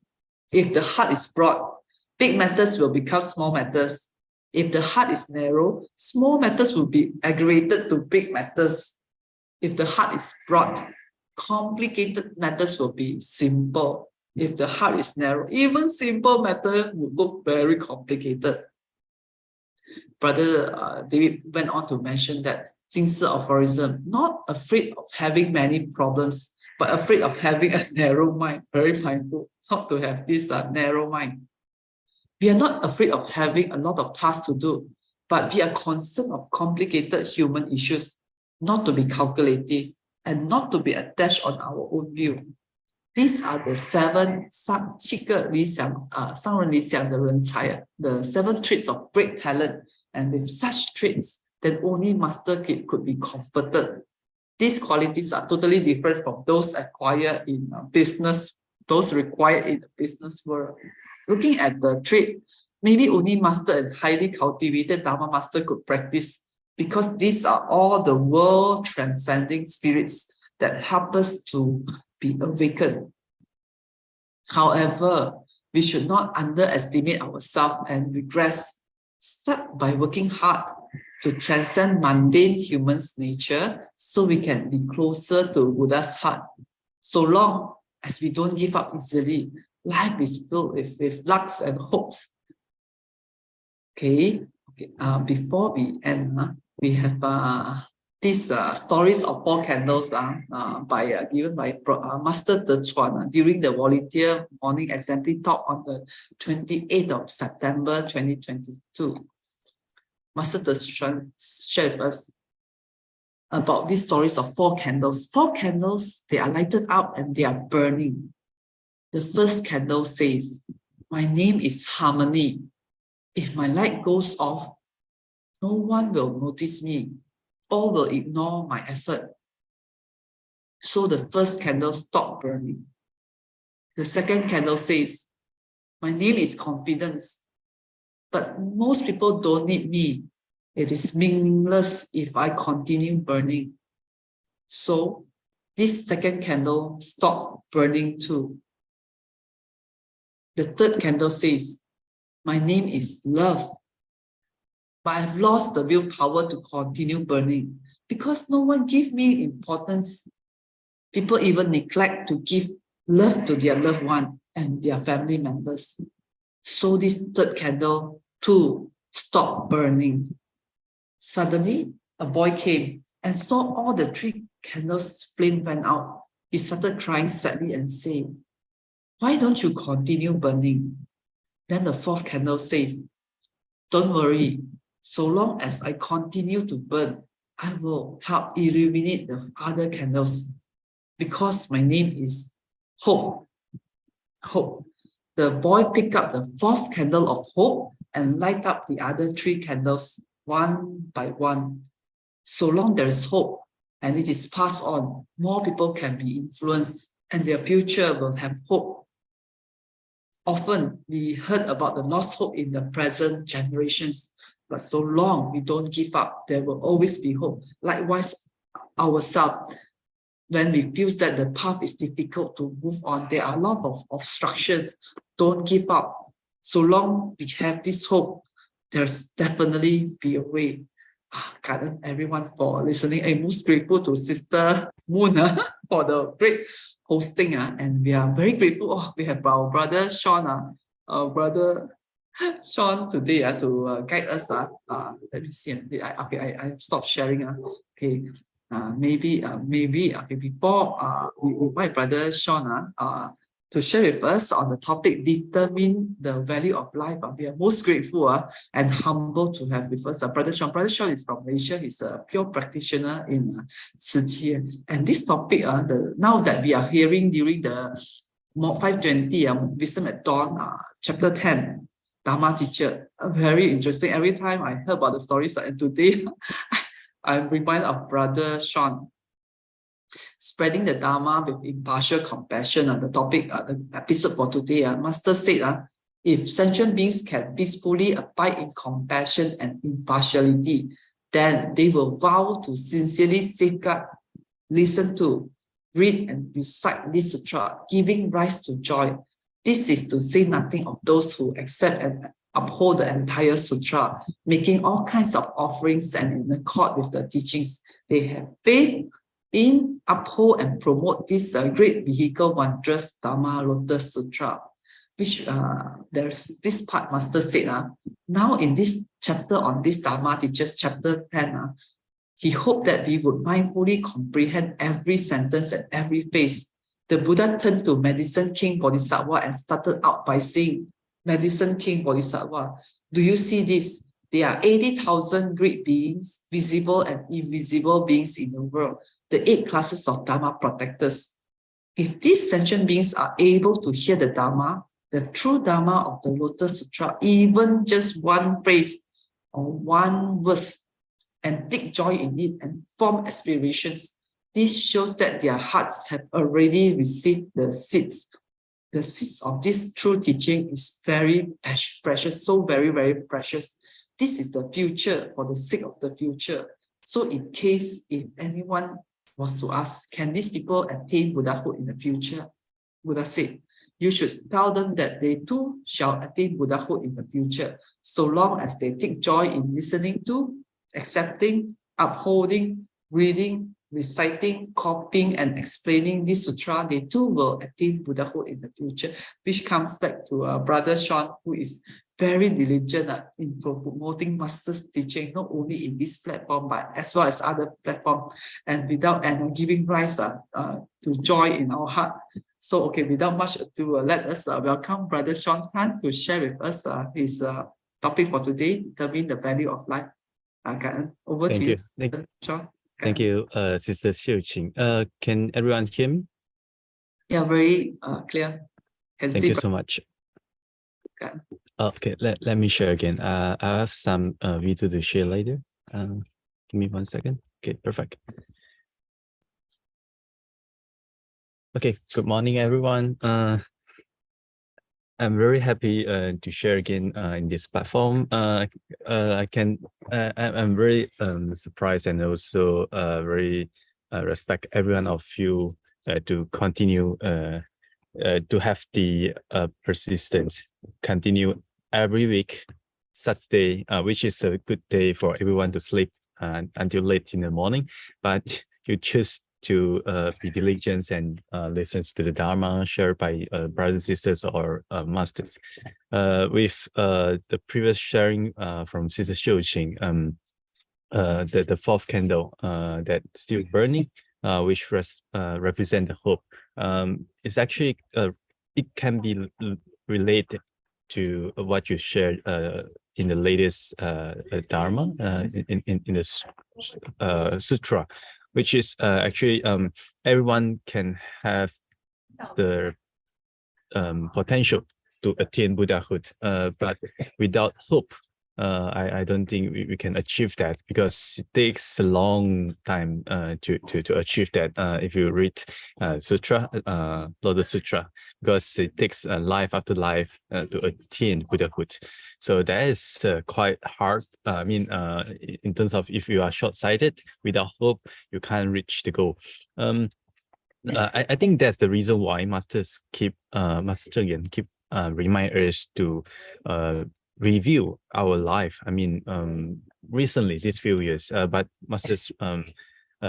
If the heart is broad, big matters will become small matters. If the heart is narrow, small matters will be aggravated to big matters. If the heart is broad, complicated matters will be simple. If the heart is narrow, even simple matter will look very complicated. Brother David went on to mention that Jingsi aphorism, not afraid of having many problems, but afraid of having a narrow mind. Very mindful not to have this narrow mind. We are not afraid of having a lot of tasks to do, but we are concerned of complicated human issues, not to be calculative and not to be attached on our own view. These are the 7 the 7 traits of great talent, and with such traits, then only master kid could be comforted. These qualities are totally different from those acquired in business, those required in the business world. Looking at the trait, maybe only master and highly cultivated Dharma master could practice, because these are all the world transcending spirits that help us to be awakened. However, we should not underestimate ourselves and regress. Start by working hard to transcend mundane human's nature so we can be closer to Buddha's heart. So long as we don't give up easily, life is filled with lucks and hopes. Okay. Before we end, we have these stories of 4 candles given by Master De Chuan during the volunteer morning assembly talk on the 28th of September 2022. Master De Chuan shared with us about these stories of 4 candles. 4 candles, they are lighted up and they are burning. The first candle says, "My name is Harmony. If my light goes off, no one will notice me. All will ignore my effort." So the first candle stopped burning. The second candle says, "My name is Confidence, but most people don't need me. It is meaningless if I continue burning." So this second candle stopped burning too. The third candle says, "My name is Love, but I've lost the willpower to continue burning because no one gives me importance. People even neglect to give love to their loved one and their family members." So this third candle too stopped burning. Suddenly, a boy came and saw all the 3 candles' flame went out. He started crying sadly and said, "Why don't you continue burning?" Then the 4th candle says, "Don't worry. So long as I continue to burn, I will help illuminate the other candles because my name is Hope." Hope. The boy picked up the 4th candle of hope and light up the other 3 candles one by one. So long there is hope and it is passed on, more people can be influenced and their future will have hope. Often we heard about the lost hope in the present generations, but so long we don't give up, there will always be hope. Likewise, ourselves, when we feel that the path is difficult to move on, there are a lot of obstructions. Don't give up. So long we have this hope, there's definitely be a way. God, everyone for listening. I'm most grateful to Sister Moon for the great hosting. And we are very grateful. Oh, we have our brother Sean, brother Sean today to guide us. Let me see. I stopped sharing. Okay. Maybe before we invite brother Sean to share with us on the topic, determine the value of life. We are most grateful and humble to have with us brother Sean. Brother Sean is from Malaysia. He's a pure practitioner in Siew. And this topic, now that we are hearing during the 520 Wisdom at Dawn, chapter 10, Dharma teacher, very interesting. Every time I heard about the stories, and today I'm reminded of brother Sean. Spreading the Dharma with impartial compassion. The topic, the episode for today, Master said, if sentient beings can peacefully abide in compassion and impartiality, then they will vow to sincerely safeguard, listen to, read and recite this sutra, giving rise to joy. This is to say nothing of those who accept and uphold the entire sutra, making all kinds of offerings and in accord with the teachings. They have faith in, uphold and promote this great vehicle, wondrous Dharma Lotus Sutra, which there's this part Master said, now in this chapter on this Dharma teachers, chapter 10, he hoped that we would mindfully comprehend every sentence and every phrase. The Buddha turned to Medicine King Bodhisattva and started out by saying, Medicine King Bodhisattva, do you see this? There are 80,000 great beings, visible and invisible beings in the world, the 8 classes of Dharma protectors. If these sentient beings are able to hear the Dharma, the true Dharma of the Lotus Sutra, even just one phrase or one verse, and take joy in it and form aspirations, this shows that their hearts have already received the seeds. The seeds of this true teaching is very precious, so very, very precious. This is the future for the sake of the future. So in case if anyone was to ask, can these people attain Buddhahood in the future? Buddha said, you should tell them that they too shall attain Buddhahood in the future, so long as they take joy in listening to, accepting, upholding, reading, reciting, copying, and explaining this sutra, they too will attain Buddhahood in the future, which comes back to Brother Sean, who is very diligent in promoting Master's teaching, not only in this platform, but as well as other platforms, and without giving rise to joy in our heart. So, okay, without much ado, let us welcome Brother Sean Tan to share with us his topic for today, determine the value of life. Over to you, Sean. Thank you, Sister Su Ching. Can everyone hear me? Yeah, very clear. Thank you so much. Okay, let me share again. I have some video to share later. Give me 1 second. Okay, perfect. Okay, good morning, everyone. I'm very happy to share again in this platform. I'm very surprised and also very respect everyone of you to continue to have the persistence, continue every week, Saturday, which is a good day for everyone to sleep until late in the morning, but you choose to be diligent and listen to the Dharma shared by brothers and sisters or masters. With the previous sharing from Sister Su Ching, the 4th candle that still burning, which represent the hope. It's actually it can be related to what you shared in the latest Dharma in the sutra, which is actually everyone can have the potential to attain Buddhahood, but without hope, I don't think we can achieve that, because it takes a long time to achieve that. If you read Sutra, Lotus Sutra, because it takes life after life to attain Buddhahood. So that is quite hard. I mean, in terms of if you are short-sighted, without hope, you can't reach the goal. I think that's the reason why masters keep Master Zheng Yan keep remind us to review our life. I mean, recently these few years, but masters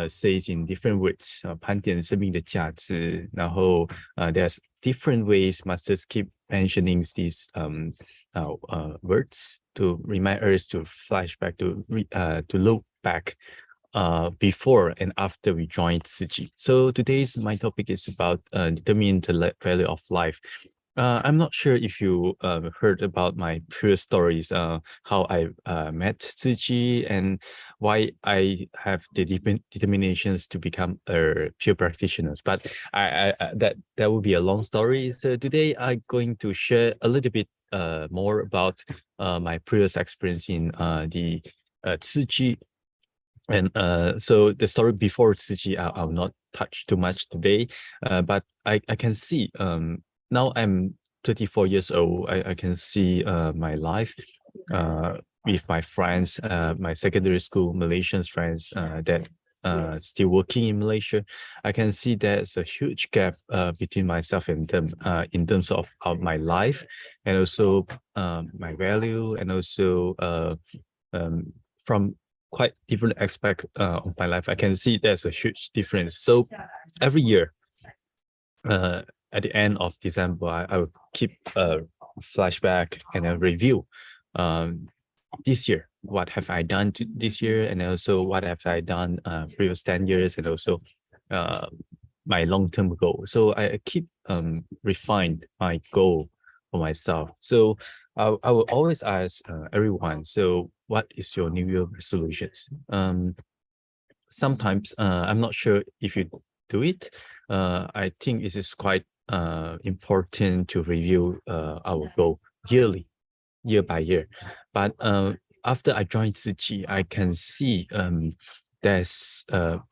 says in different words, 盘点生命的价值。然后there's different ways masters keep mentioning these words to remind us to flashback to look back before and after we joined Siji. So today's my topic is about determining the value of life. I'm not sure if you heard about my previous stories, how I met Siji and why I have the determinations to become a pure practitioner. But that will be a long story. So today I'm going to share a little bit more about my previous experience in the Siji. And so the story before Siji, I'll not touch too much today, but I can see now I'm 34 years old. I can see my life with my friends, my secondary school Malaysian friends that still working in Malaysia. I can see there's a huge gap between myself and them in terms of my life and also my value and also from quite different aspect of my life. I can see there's a huge difference. So every year, at the end of December, I will keep a flashback and a review. This year, what have I done this year, and also what have I done previous 10 years, and also my long-term goal. So I keep refine my goal for myself. So I will always ask everyone, so what is your New Year resolutions? Sometimes I'm not sure if you do it. I think it is quite important to review our goal yearly, year by year. But after I joined Siji, I can see there's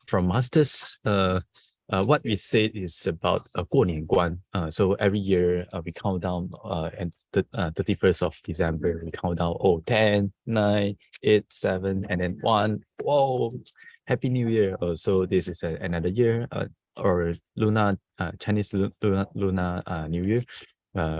from masters what we say is about 过年关. So every year we count down and the 31st of December, we count down 10, 9, 8, 7, and then 1. Whoa, Happy New Year. So this is another year or Lunar, Chinese Lunar New Year.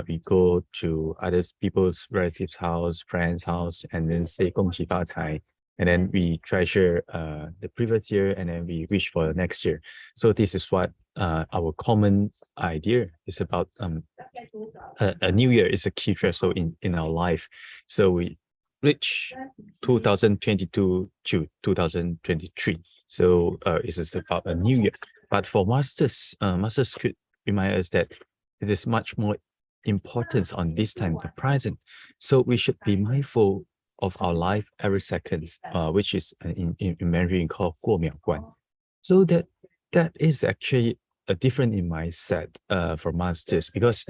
We go to other people's relatives' house, friends' house, and then say 恭喜发财. And then we treasure the previous year, and then we wish for the next year. So this is what our common idea is about. A new year is a key threshold in our life. So we reach 2022 to 2023. So it is about a new year. But for masters, masters could remind us that it is much more importance on this time, the present. So we should be mindful of our life every second, which is in Mandarin called 过秒关. So that is actually a different in mindset for masters, because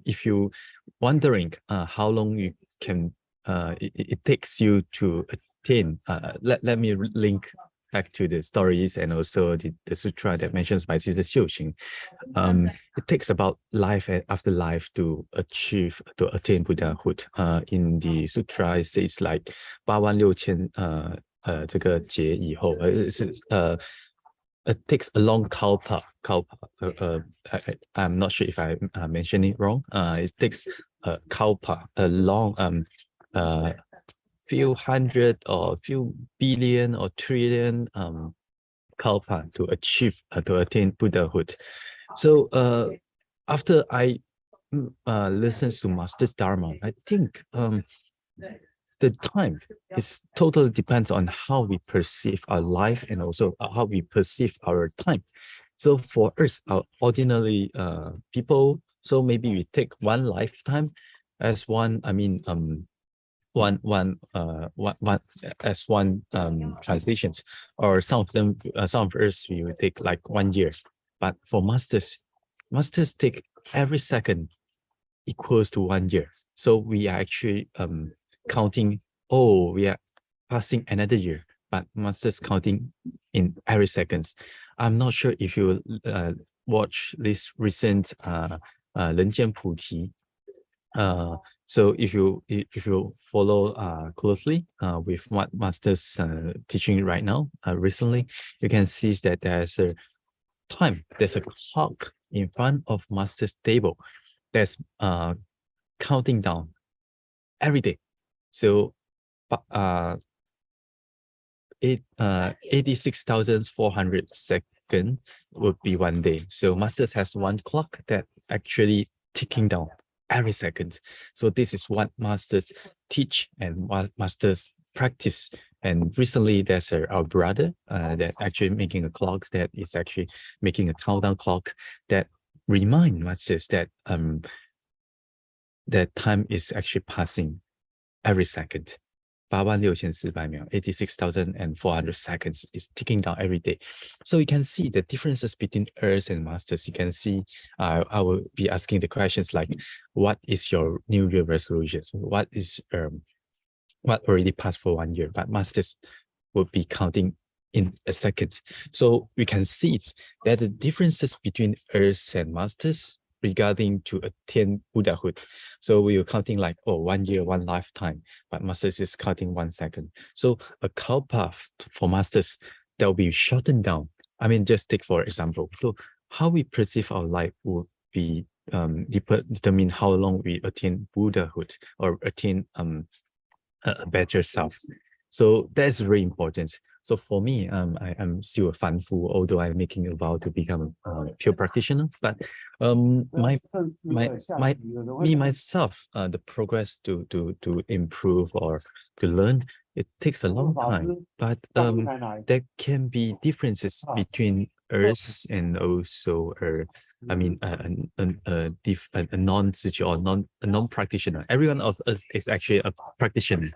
if you wondering how long you can it takes you to attain, let me link back to the stories and also the sutra that mentions by Sis Su Ching. It takes about life after life to attain Buddhahood. In the sutra, it says like 86000这个劫以后，it takes a long kalpa. I'm not sure if I mentioned it wrong. It takes a kalpa, a long few hundred or few billion or trillion kalpa to achieve to attain Buddhahood. So after I listens to Master's Dharma, I think the time is totally depends on how we perceive our life and also how we perceive our time. So for us, our ordinary people, so maybe we take one lifetime as one, I mean, one as one translations, or some of them, some of us we will take like 1 year. But for masters take every second equals to 1 year. So we are actually counting, oh, we are passing another year, but masters counting in every seconds. I'm not sure if you watch this recent 人间菩提. So if you follow closely with what masters teaching right now, recently, you can see that there's time. There's a clock in front of master's table that's counting down every day. So 86,400 seconds would be one day. So masters has one clock that actually ticking down every second. So this is what masters teach and what masters practice. And recently there's our brother that actually making a clock that is actually making a countdown clock that remind masters that that time is actually passing every second. 86,400秒, 86,400 seconds is ticking down every day. So you can see the differences between us and masters. You can see, I will be asking the questions like, what is your New Year resolution? What is what already passed for 1 year, but masters will be counting in a second. So we can see that the differences between us and masters regarding to attain Buddhahood. So we are counting like, oh, 1 year, one lifetime, but masters is counting 1 second. So a cow path for masters that will be shortened down. I mean, just take for example. So how we perceive our life will be determine how long we attain Buddhahood or attain a better self. So that's very important. So for me, I am still a fan fu, although I'm making a vow to become a pure practitioner. But myself, the progress to improve or to learn, it takes a long time. But there can be differences between us and also a non-Siew or a non-practitioner. Everyone of us is actually a practitioner.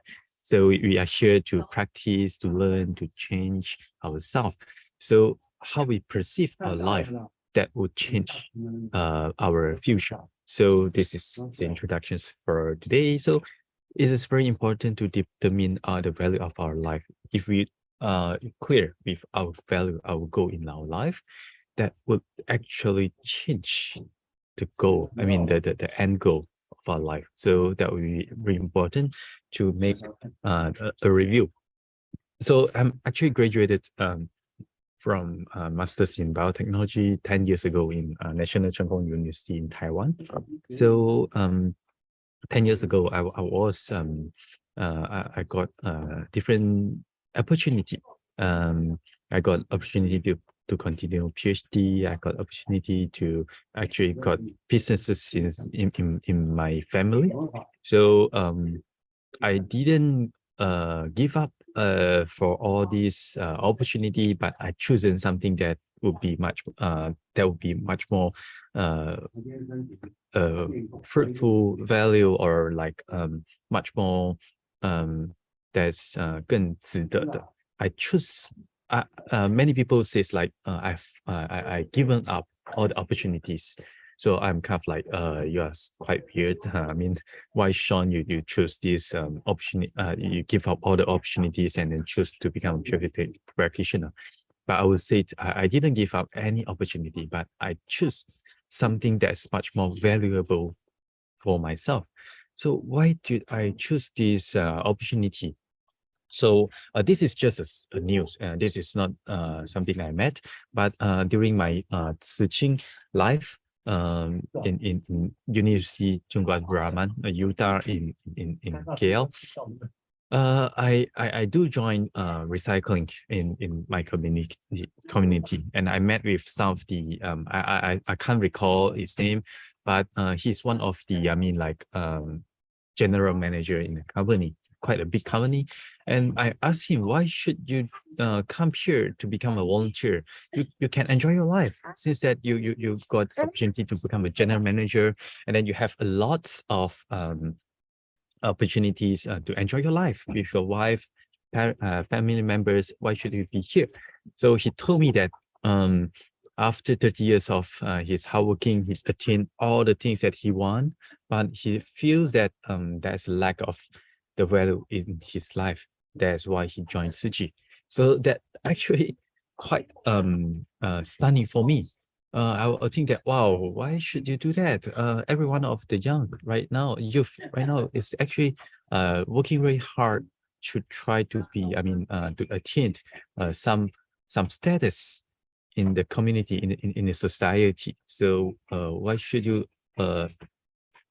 So we are here to practice, to learn, to change ourselves. So how we perceive our life, that will change our future. So this is the introductions for today. So it is very important to determine the value of our life. If we are clear with our value, our goal in our life, that would actually change the goal. I mean, the end goal of our life. So that would be very important to make a review. So I'm actually graduated from Masters in Biotechnology 10 years ago in National Cheng Kung University in Taiwan. So 10 years ago, I got different opportunity. I got opportunity to continue PhD. I got opportunity to actually got businesses in my family. So I didn't give up for all these opportunity, but I chosen something that would be much more fruitful value, or like much more that's 更值得的. I choose. Many people says like I given up all the opportunities. So I'm kind of like, you are quite weird. I mean, why, Sean, you choose this opportunity, you give up all the opportunities and then choose to become a pure practitioner. But I would say I didn't give up any opportunity, but I choose something that's much more valuable for myself. So why did I choose this opportunity? So this is just a news. This is not something I met, but during my Sis Su Ching life, in University Tungguan Brahman, Utah in KL, I do join recycling in my community, and I met with some of the I can't recall his name, but he's one of the general manager in the company, quite a big company. And I asked him, why should you come here to become a volunteer? You can enjoy your life, since that you got opportunity to become a general manager, and then you have a lot of opportunities to enjoy your life with your wife, family members. Why should you be here? So he told me that after 30 years of his hard working, he attained all the things that he wants, but he feels that there's a lack of the value in his life. That's why he joined Sis Su Ching. So that actually quite stunning for me. I think that, wow, why should you do that? Every one of the youth right now is actually working very hard to try to be, to attain some status in the community, in the society. So why should you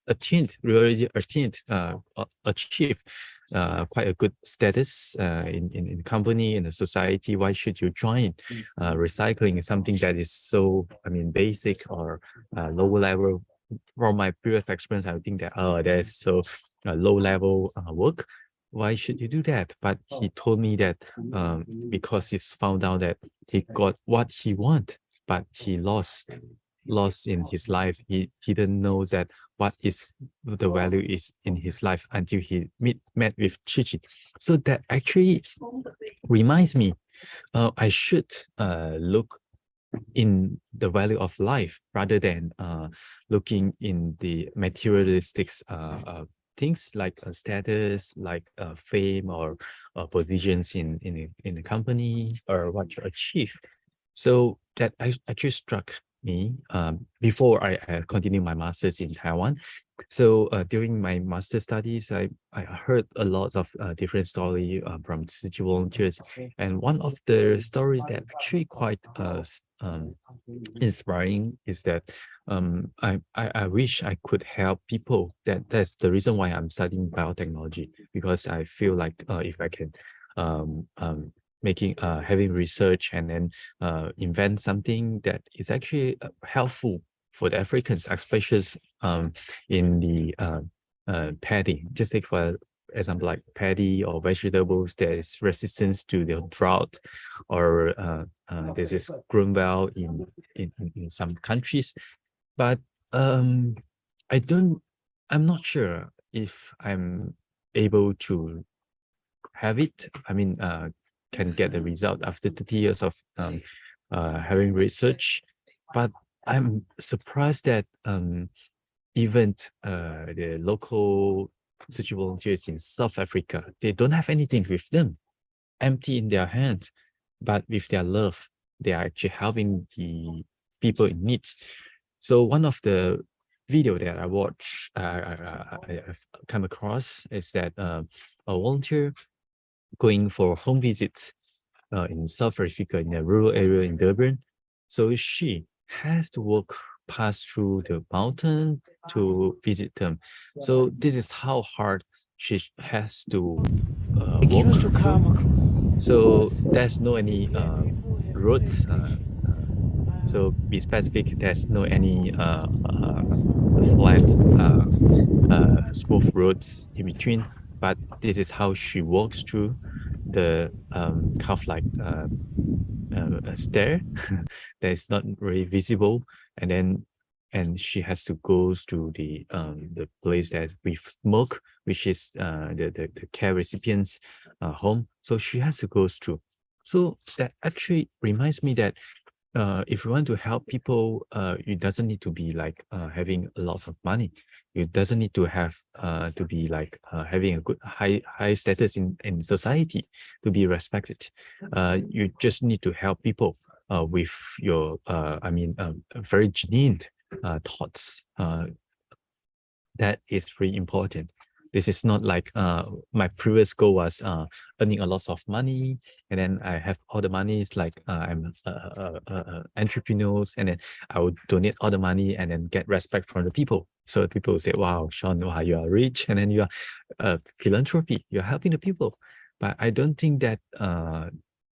achieve quite a good status in the company, in the society? Why should you join? Recycling is something that is so, I mean, basic or lower level. From my previous experience, I think that there's so low level work. Why should you do that? But he told me that because he's found out that he got what he want, but he lost in his life. He didn't know that what is the value is in his life until he met with Chichi. So that actually reminds me, I should look in the value of life rather than looking in the materialistic things like status, like fame or positions in the company or what you achieve. So that actually struck me before I continued my master's in Taiwan. So during my master studies, I heard a lot of different stories from city volunteers, and one of the story that actually quite inspiring is that I wish I could help people. That's the reason why I'm studying biotechnology, because I feel like if I can having research and then invent something that is actually helpful for the Africans, especially in the paddy. Just take for example, like paddy or vegetables, there is resistance to the drought, or there's this grown well in some countries. But I'm not sure if I'm able to have it. I mean, can get the result after 30 years of having research. But I'm surprised that even the local city volunteers in South Africa, they don't have anything with them, empty in their hands, but with their love, they are actually helping the people in need. So one of the video that I watched, I've come across is that a volunteer going for home visits in South Africa, in a rural area in Durban. So she has to walk past through the mountain to visit them. So this is how hard she has to walk through. So there's no any roads. So be specific, there's no any flat, smooth roads in between. But this is how she walks through the kind of like a stair that is not very visible, and she has to go to the place that we smoke, which is the care recipients home. So she has to go through. So that actually reminds me that if you want to help people, it doesn't need to be like having lots of money. It doesn't need to have to be like having a good high status in society to be respected. You just need to help people with your very genuine thoughts. That is very important. This is not like my previous goal was earning a lot of money, and then I have all the money. It's like I'm entrepreneurs, and then I would donate all the money and then get respect from the people. So people will say, "Wow, Sean, wow, you are rich, and then you are philanthropy. You're helping the people." But I don't think that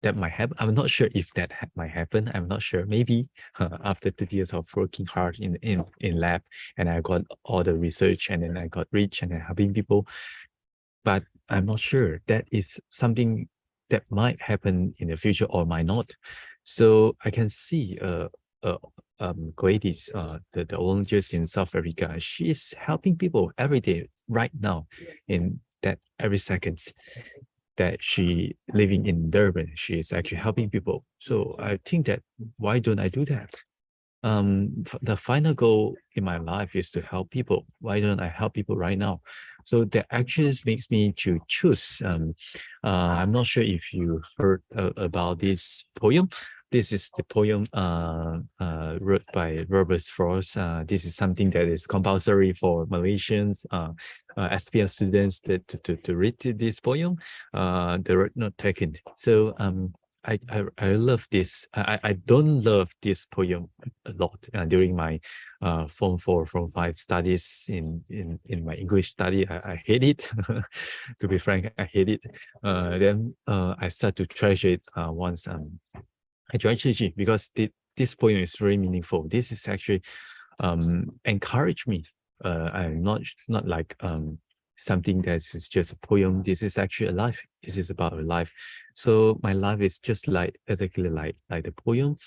that might happen. I'm not sure if that might happen. I'm not sure. Maybe after 30 years of working hard in lab, and I got all the research, and then I got rich and then helping people. But I'm not sure. That is something that might happen in the future or might not. So I can see Gladys, the volunteers in South Africa. She is helping people every day, right now, in that every second that she living in Durban, she is actually helping people. So I think that why don't I do that? The final goal in my life is to help people. Why don't I help people right now? So that actually makes me to choose. I'm not sure if you heard about this poem. This is the poem wrote by Robert Frost. This is something that is compulsory for Malaysians, SPM students to read this poem. The word not taken. So I love this. I don't love this poem a lot during my Form 4, Form 5 studies in my English study. I hate it. To be frank, I hate it. Then I start to treasure it once I joined Chi because this poem is very meaningful. This is actually encourage me. I'm not like something that is just a poem. This is actually a life. This is about a life. So my life is just like exactly like the poem.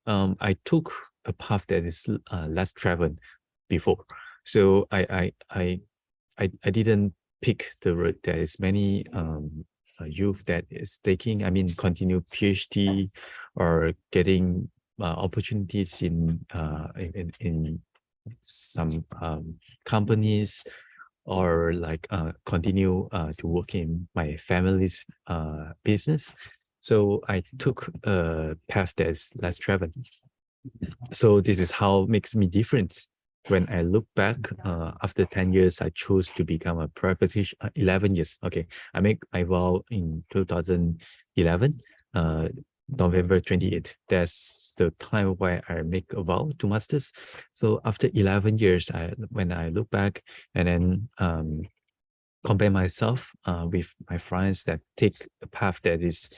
I took a path that is less traveled before. So I didn't pick the road that is many youth that is taking. I mean, continue PhD or getting opportunities in some companies, or like continue to work in my family's business. So I took a path that's less traveled. So this is how it makes me different. When I look back, after 10 years, I chose to become a practitioner. 11 years. Okay, I make my vow in 2011. November 28th. That's the time where I make a vow to masters. So after 11 years, when I look back and then compare myself with my friends that take a path that is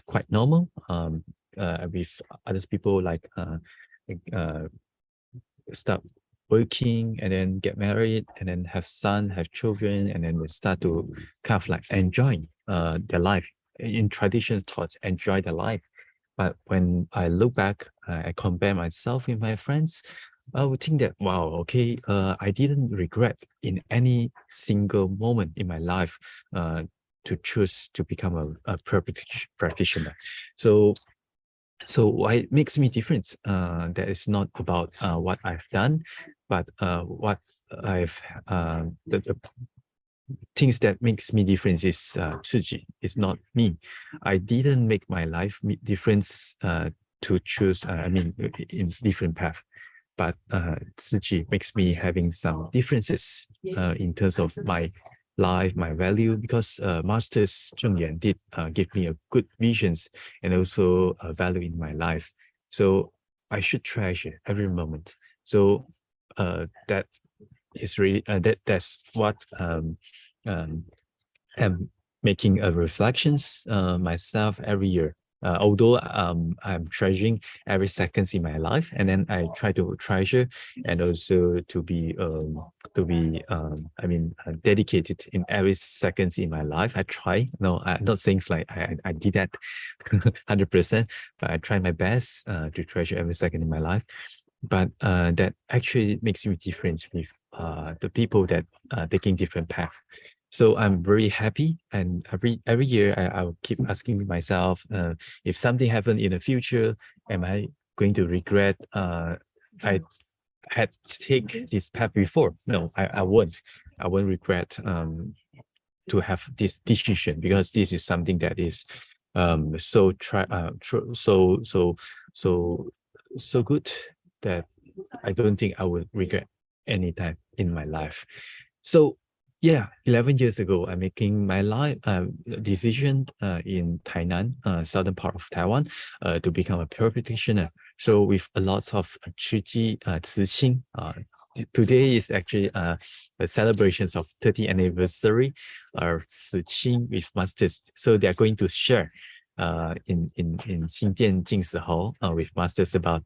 quite normal, with other people like start working and then get married and then have son, have children, and then they start to kind of like enjoy their life. In traditional thoughts, enjoy their life. But when I look back, I compare myself with my friends, I would think that, wow, okay, I didn't regret in any single moment in my life to choose to become a practitioner. So why it makes me different? That is not about what I've done, but what I've the things that makes me difference is Tzu. It's not me. I didn't make my life difference to choose. I mean, in different path, but Tzu makes me having some differences in terms of my life, my value, because Masters Zheng Yan did give me a good visions and also a value in my life. So I should treasure every moment. So that is really that's what I'm making a reflections myself every year. Although I'm treasuring every seconds in my life, and then I try to treasure and also to be I mean dedicated in every seconds in my life. I try. No, I'm not saying like I did that 100%, but I try my best to treasure every second in my life. But that actually makes me different with the people that are taking different path. So I'm very happy, and every year I'll keep asking myself, if something happened in the future, am I going to regret I had take this path before? No, I won't. I won't regret to have this decision, because this is something that is so good that I don't think I will regret any time in my life. So yeah, 11 years ago, I'm making my life decision in Tainan, southern part of Taiwan, to become a practitioner. So with a lot of Tzu Ching. Today is actually the celebrations of 30th anniversary of Tzu Ching with masters. So they are going to share in Xindian Jingsi Hall with masters about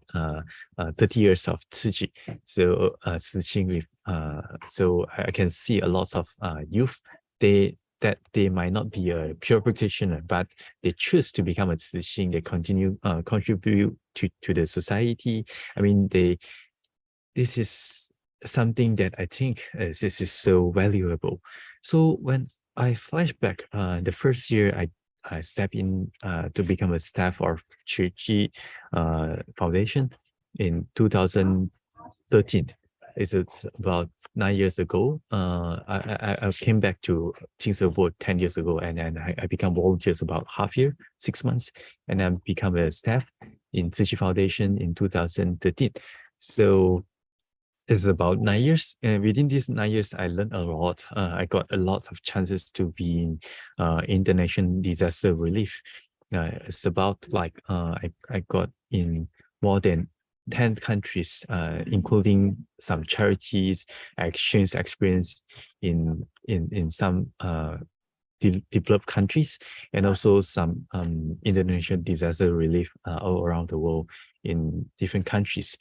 30 years of Tzu. So Tzu Ching with so I can see a lot of youth, they might not be a pure practitioner, but they choose to become a Tzu Ching. They continue contribute to the society. I mean, this is something that I think this is so valuable. So when I flash back, the first year I stepped in to become a staff of Tzu Chi Foundation in 2013. It's about 9 years ago. I came back to Jingse Board 10 years ago, and then I become volunteers about half year, 6 months, and then become a staff in Tzu Chi Foundation in 2013. So it's about 9 years, and within these 9 years, I learned a lot. I got a lot of chances to be in international disaster relief. it's about like I got in more than 10 countries, including some charities. I exchanged experience in some developed countries, and also some Indonesian disaster relief all around the world in different countries.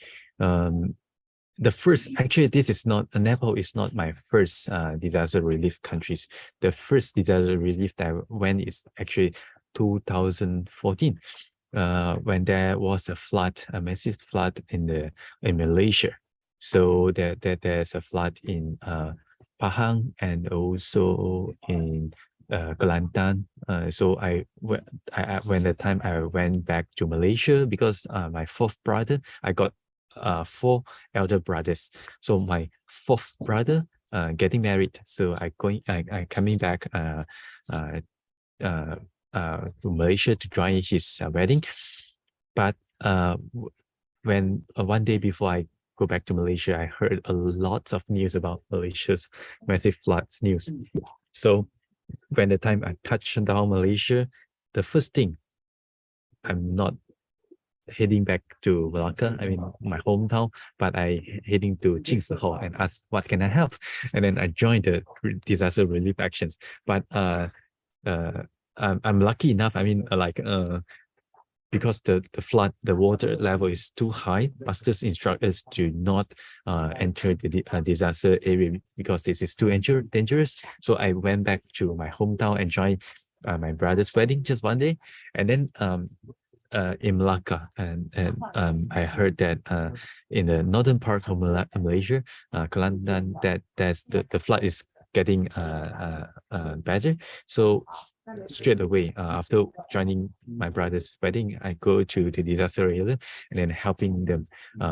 The first, actually, this is not, Nepal is not my first disaster relief countries. The first disaster relief that I went is actually 2014, when there was a flood, a massive flood in Malaysia. So there's a flood in Pahang and also in Kelantan. So when the time I went back to Malaysia, because my fourth brother, I got 4 elder brothers. So my fourth brother getting married. So I coming back to Malaysia to join his wedding. But when one day before I go back to Malaysia, I heard a lot of news about Malaysia's massive floods news. So when the time I touched down Malaysia, the first thing, I'm not heading back to Malacca, I mean my hometown, but I heading to Chingsi Hall and ask what can I help, and then I joined the disaster relief actions. But I'm lucky enough. I mean, because the flood, the water level is too high, pastors instruct us to not enter the disaster area because this is too dangerous. So I went back to my hometown and joined my brother's wedding just one day, and then in Malacca, and I heard that in the northern part of Malaysia, Kelantan, that the flood is getting better. So straight away, after joining my brother's wedding, I go to the disaster area and then helping them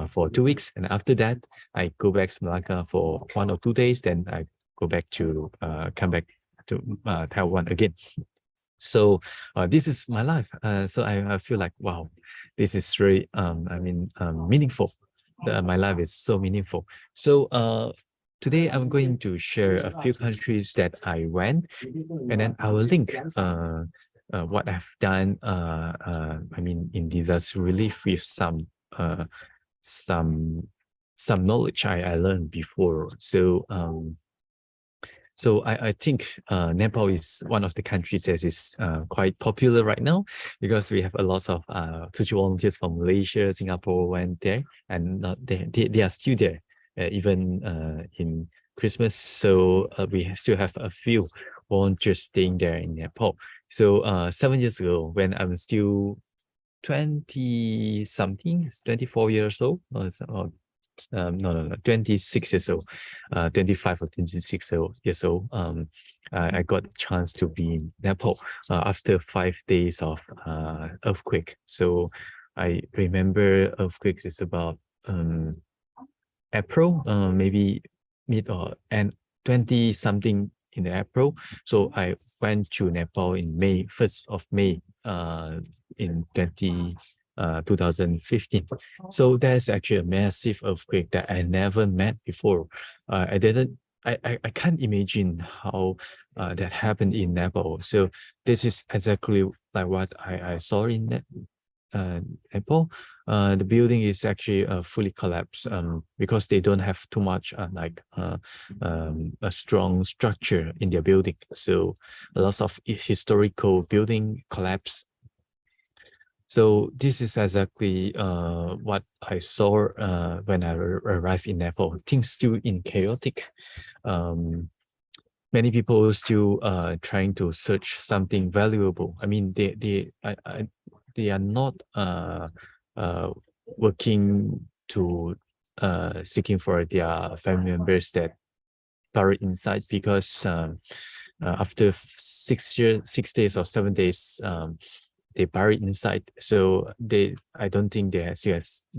for 2 weeks. And after that, I go back to Malacca for 1 or 2 days. Then I go back to come back to Taiwan again. So this is my life. So I feel like, wow, this is really meaningful. My life is so meaningful. So today I'm going to share a few countries that I went, and then I will link what I've done. In disaster relief with some knowledge I learned before. So I think Nepal is one of the countries that is quite popular right now, because we have a lot of social volunteers from Malaysia, Singapore went there, and they are still there even in Christmas. So we still have a few volunteers staying there in Nepal. So 7 years ago, when I'm still 20 something, 24 years old, or 26 years old, 25 or 26 years old, I got a chance to be in Nepal after 5 days of earthquake. So I remember earthquakes is about April, maybe mid or end 20 something in April. So I went to Nepal in May, 1st of May, in 2015. So there's actually a massive earthquake that I never met before. I can't imagine how that happened in Nepal. So this is exactly like what I saw in Nepal. The building is actually fully collapsed because they don't have too much a strong structure in their building. So lots of historical building collapsed. So this is exactly what I saw when I arrived in Nepal. Things still in chaotic. Many people still trying to search something valuable. I mean, they are not working to seeking for their family members that buried inside, because after 6 days or 7 days, they buried inside. So I don't think they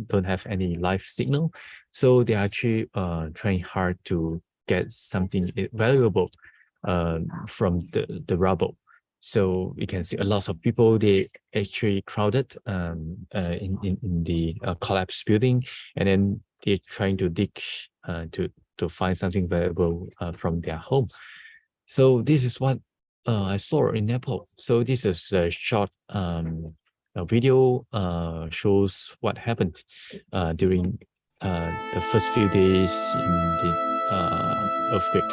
don't have any life signal. So they're actually trying hard to get something valuable from the rubble. So you can see a lot of people, they actually crowded in the collapsed building, and then they're trying to dig to find something valuable from their home. So this is what I saw in Nepal. So this is a short a video shows what happened during the first few days in the earthquake.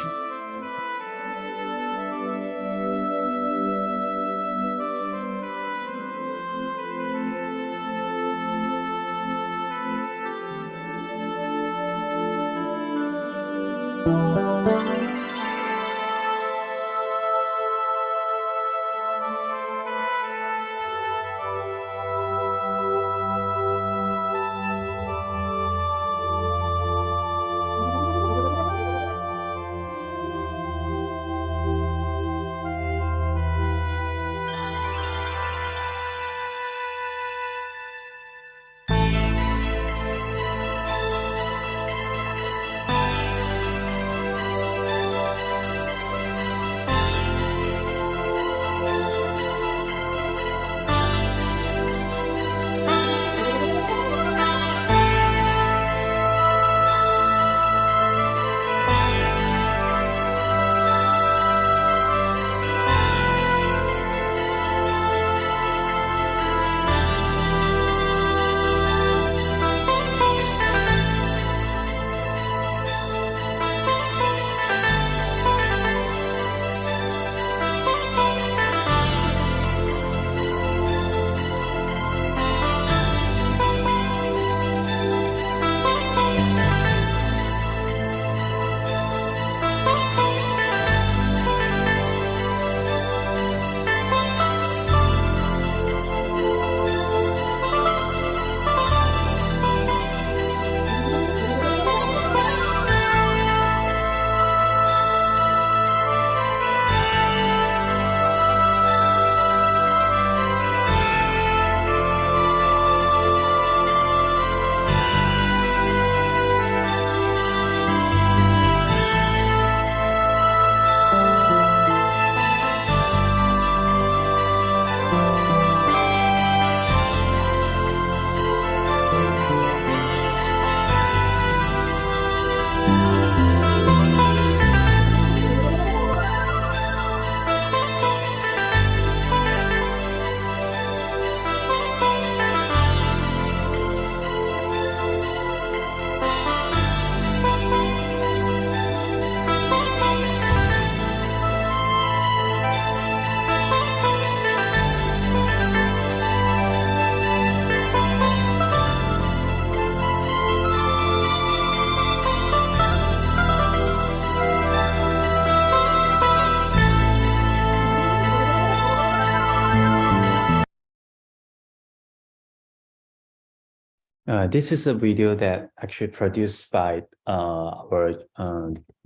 This is a video that actually produced by our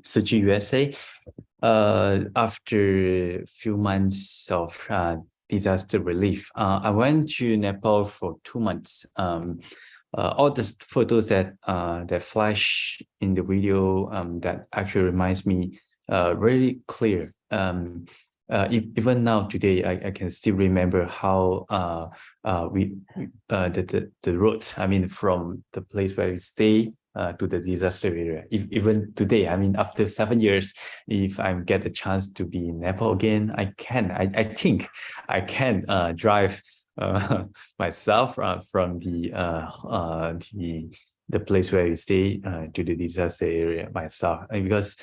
Siew USA after a few months of disaster relief. I went to Nepal for 2 months. All the photos that that flash in the video that actually reminds me really clear. Even now today, I can still remember how the roads. I mean, from the place where we stay to the disaster area. Even today, I mean, after 7 years, if I get a chance to be in Nepal again, I think I can drive myself from the place where we stay to the disaster area myself, and because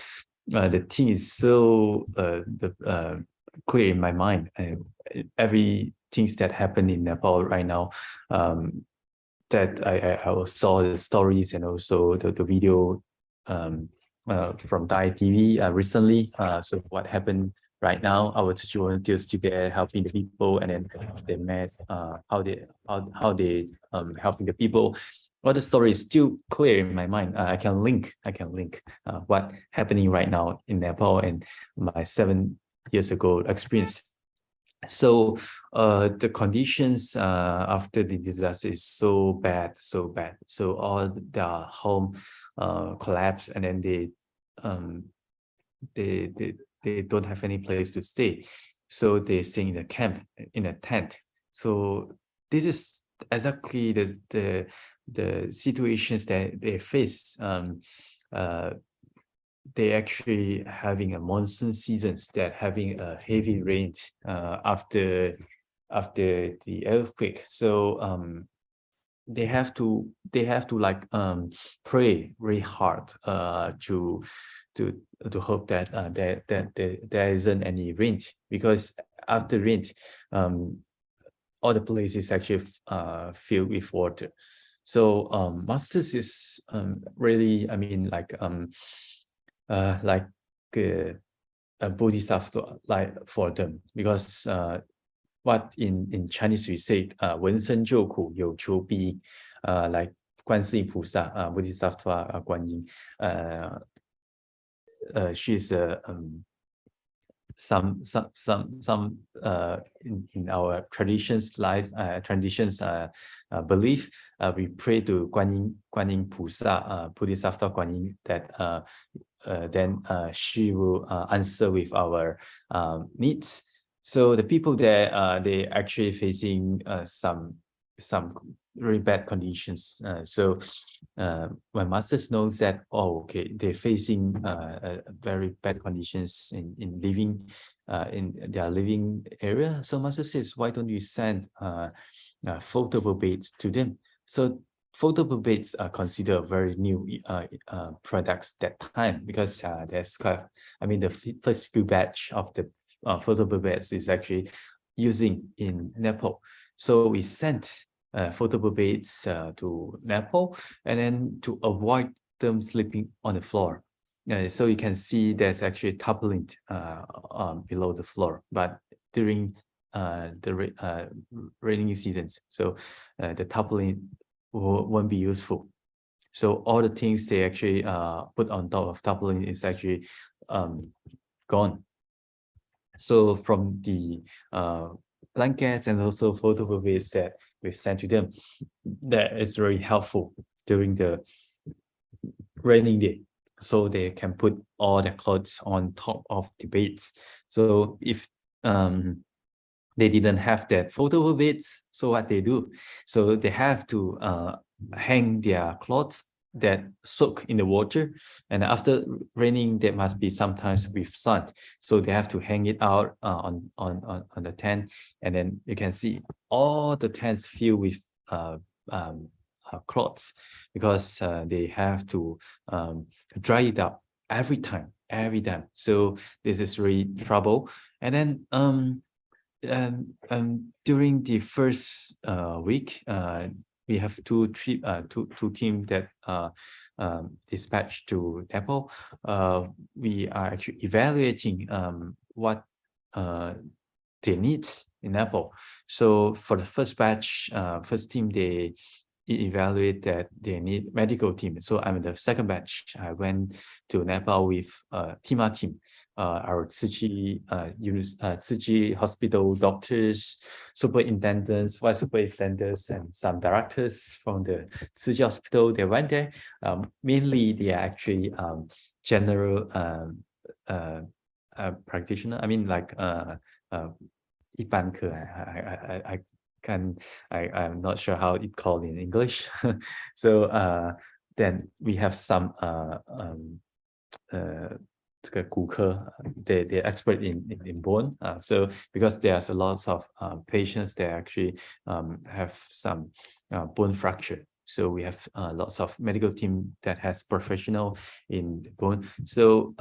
the thing is so clear in my mind, and every things that happen in Nepal right now, that I saw the stories and also the video from Thai TV recently. So what happened right now, our Siew volunteers still there helping the people, and then they met how they helping the people. All the story is still clear in my mind. I can link what happening right now in Nepal and my 7 years ago experience. So the conditions after the disaster is so bad. So all the home collapsed, and then they don't have any place to stay. So they stay in a camp, in a tent. So this is exactly the situations that they face. they actually having a monsoon seasons that having a heavy rain after the earthquake. So they have to like pray very hard to hope that there isn't any rain, because after rain all the places actually filled with water. So masters is really, I mean, like a bodhisattva like for them, because what in Chinese we say 闻声救苦有求必应, like 观世音菩萨 Bodhisattva 观音 she's a some in our traditions belief, we pray to 观音菩萨 Bodhisattva 观音 that then she will answer with our needs. So the people there, they actually facing some very bad conditions. So when masters knows that, oh, okay, they're facing very bad conditions in living in their living area. So master says, why don't you send foldable beds to them? So foldable beds are considered very new products that time, because there's quite, I mean, the first few batch of the foldable beds is actually using in Nepal. So we sent foldable beds to Nepal, and then to avoid them sleeping on the floor. So you can see there's actually toppling below the floor, but during the rainy seasons, so the toppling won't be useful. So all the things they actually put on top of toppling is actually gone. So from the blankets and also foldable beds that we sent to them, that is very helpful during the raining day. So they can put all their clothes on top of the beds. So if they didn't have that foldable beds, so what they do? So they have to hang their clothes that soak in the water, and after raining there must be sometimes with sun, so they have to hang it out on the tent, and then you can see all the tents filled with cloths, because they have to dry it up every time. So this is really trouble. And then during the first week, we have two teams that dispatched to Nepal. We are actually evaluating what they need in Nepal. So for the first batch, first team, they evaluate that they need medical team. So I'm in the second batch. I went to Nepal with TIMA team, our Tzu Chi hospital doctors, superintendents, vice superintendents, and some directors from the Tzu Chi hospital. They went there. Mainly, they are actually general practitioner. I mean, like 一般科. I'm not sure how it called in English. So then we have some 这个骨科, they're expert in bone. So because there's a lot of patients that actually have some bone fracture. So we have lots of medical team that has professional in bone. So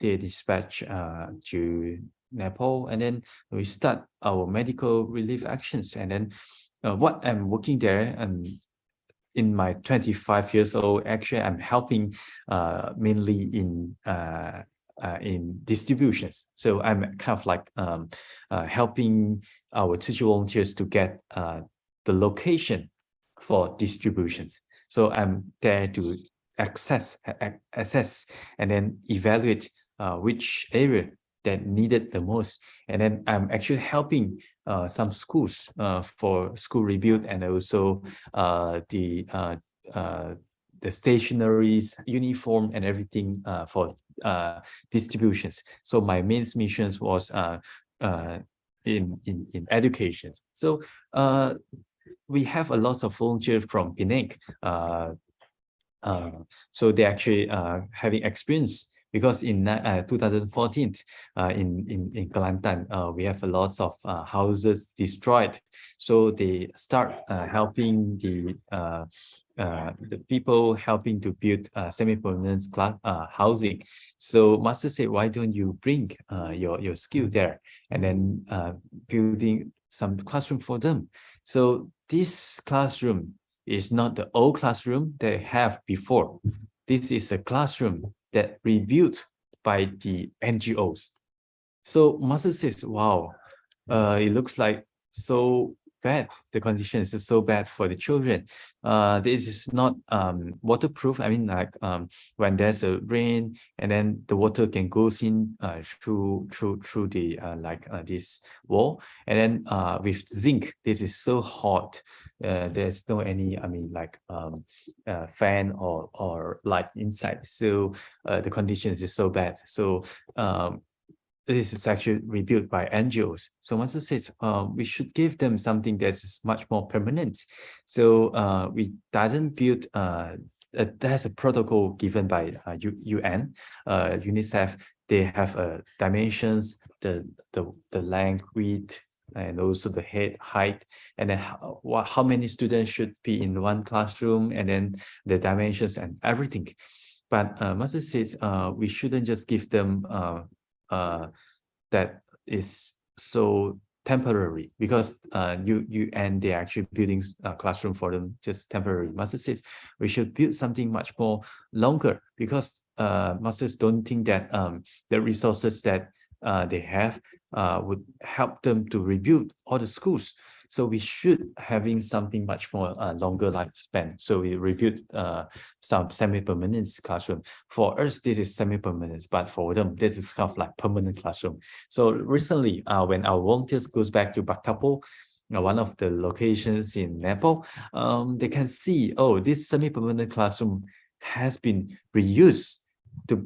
they dispatch to Nepal, and then we start our medical relief actions. And then what I'm working there, and in my 25 years old, actually I'm helping mainly in distributions. So I'm kind of like helping our Tzu Chi volunteers to get the location for distributions. So I'm there to assess and then evaluate which area that needed the most. And then I'm actually helping some schools for school rebuild, and also the stationaries, uniform, and everything for distributions. So my main missions was in education. So we have a lot of volunteers from Penang. So they actually having experience because in 2014 in Kelantan we have a lot of houses destroyed, so they start helping the people helping to build semi-permanent housing. So Master said, why don't you bring your skill there, and then building some classroom for them. So this classroom is not the old classroom they have before. This is a classroom that rebuilt by the NGOs. So Master says, wow, it looks like so bad. The condition is so bad for the children. This is not waterproof. I mean, like when there's a rain, and then the water can go in through the this wall, and then with zinc, this is so hot. There's no any, I mean, like fan or light inside. So the conditions is so bad. So this is actually rebuilt by NGOs. So Master says we should give them something that's much more permanent. So we doesn't build. There's a protocol given by UN, UNICEF. They have dimensions, the length, width, and also the height, and then how many students should be in one classroom, and then the dimensions and everything. But Master says we shouldn't just give them that is so temporary, because you and they're actually building a classroom for them just temporary. Master says we should build something much more longer, because masters don't think that the resources that they have would help them to rebuild all the schools. So we should having something much more longer lifespan. So we rebuilt some semi-permanent classroom. For us, this is semi-permanent, but for them, this is kind of like permanent classroom. So recently, when our volunteers goes back to Bakapo, one of the locations in Nepal, they can see, oh, this semi-permanent classroom has been reused they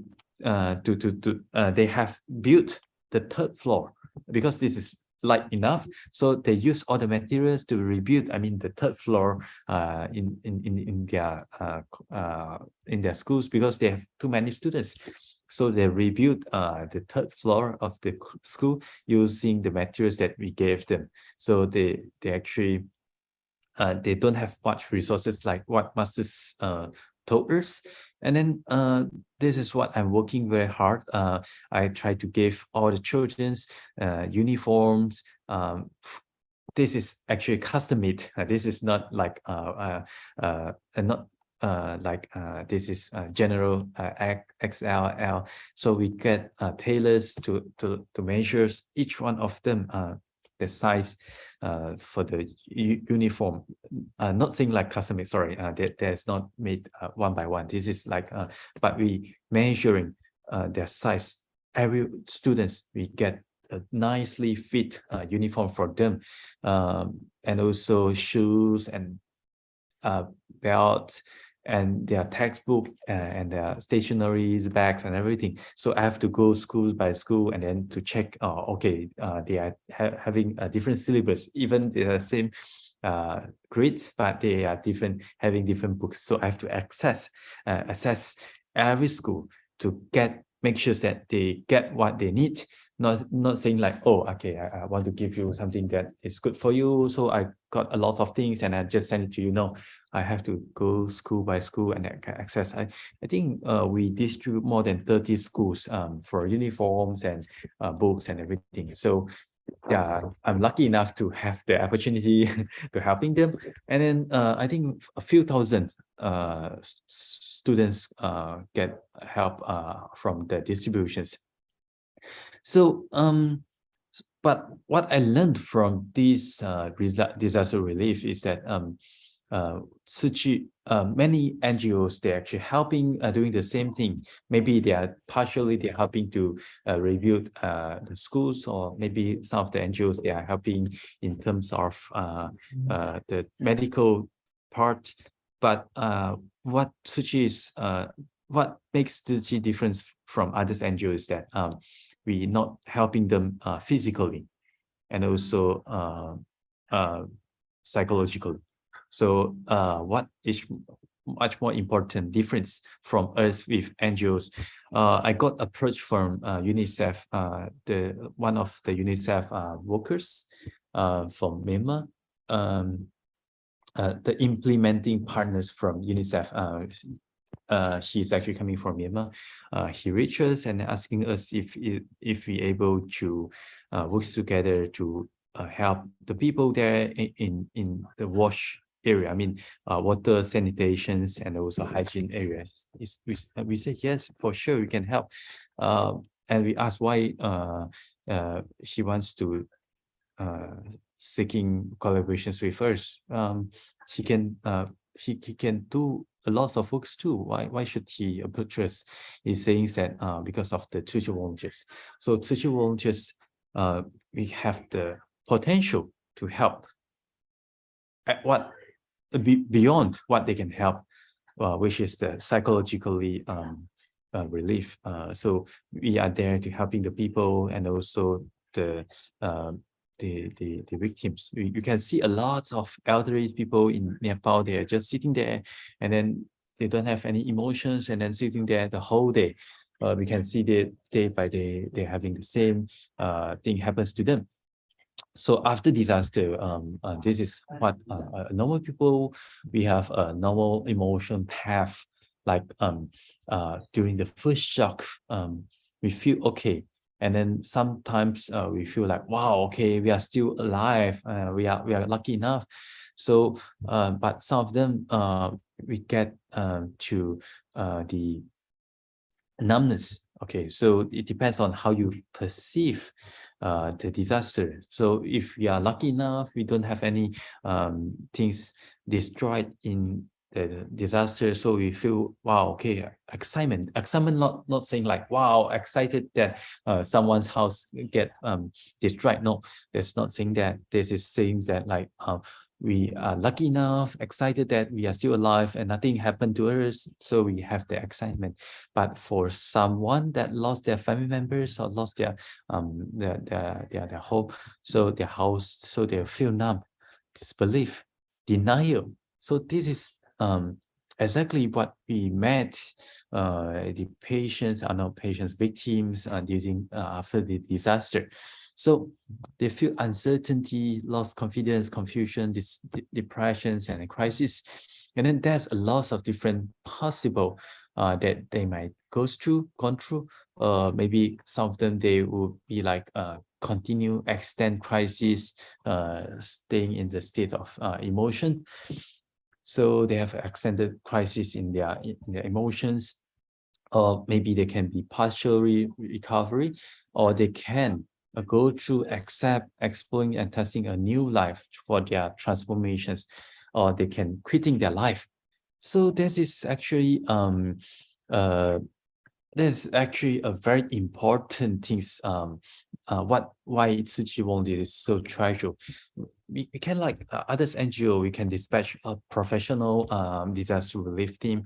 have built the third floor, because this is light enough, so they use all the materials to rebuild, I mean, the third floor in their schools, because they have too many students. So they rebuilt the third floor of the school using the materials that we gave them. So they actually they don't have much resources like what Masters told us. And then this is what I'm working very hard. I try to give all the children's uniforms. This is actually custom made. This is not like this is general XL. So we get tailors to measure each one of them the size for the uniform. Not saying like custom made, sorry, there's not made one by one. This is like, but we measuring their size. Every students, we get a nicely fit uniform for them, and also shoes and belt, and their textbook and their stationaries, bags, and everything. So I have to go school by school and then to check, okay, they are having a different syllabus, even they are same grades, but they are different, having different books. So I have to assess every school to make sure that they get what they need. Not saying like, oh, okay, I want to give you something that is good for you, so I got a lot of things and I just send it to you. No, I have to go school by school and access. I think we distribute more than 30 schools for uniforms and books and everything. So yeah, I'm lucky enough to have the opportunity to helping them. And then I think a few thousand students get help from the distributions. So, but what I learned from this disaster relief is that many NGOs, they're actually helping doing the same thing. Maybe they're helping to rebuild the schools, or maybe some of the NGOs, they are helping in terms of the medical part. But what makes Tzu Chi different from other NGOs is that we're not helping them physically and also psychologically. So what much more important difference from us with NGOs. I got approached from UNICEF, one of the UNICEF workers from Myanmar. The implementing partners from UNICEF. He's actually coming from Myanmar. He reached us and asking us if we able to work together to help the people there in the wash area. I mean, water, sanitations, and also hygiene areas. We said yes, for sure we can help. And we asked why he wants to seeking collaborations with us. He can do a lot of works too. Why should he approach us? He's saying that because of the Tzu Chi volunteers. So Tzu Chi volunteers, we have the potential to help at what beyond what they can help, which is the psychologically relief. So we are there to helping the people and also the victims. You can see a lot of elderly people in Nepal. They are just sitting there, and then they don't have any emotions, and then sitting there the whole day. We can see that day by day they're having the same thing happens to them. So after disaster, this is what normal people, we have a normal emotion path. Like during the first shock, we feel okay. And then sometimes we feel like, wow, okay, we are still alive. We are lucky enough. So, but some of them we get to the numbness. Okay, so it depends on how you perceive the disaster. So if we are lucky enough, we don't have any things destroyed in the disaster, so we feel, wow, okay, excitement, not saying like, wow, excited that someone's house get destroyed. No, that's not saying that. This is saying that like we are lucky enough, excited that we are still alive and nothing happened to us, so we have the excitement. But for someone that lost their family members or lost their hope, so their house, so they feel numb, disbelief, denial. So this is exactly what we met the patients, victims using after the disaster. So they feel uncertainty, lost confidence, confusion, depressions, and a crisis. And then there's a lot of different possible that they might gone through. Maybe some of them, they will be like continue extend crisis, staying in the state of emotion. So they have extended crisis in their emotions, or maybe they can be partially recovery, or they can go through exploring and testing a new life for their transformations, or they can quitting their life. So this is actually there's actually a very important things. Why Tzu Chi volunteer is so treasured. We can, like others NGO, we can dispatch a professional disaster relief team,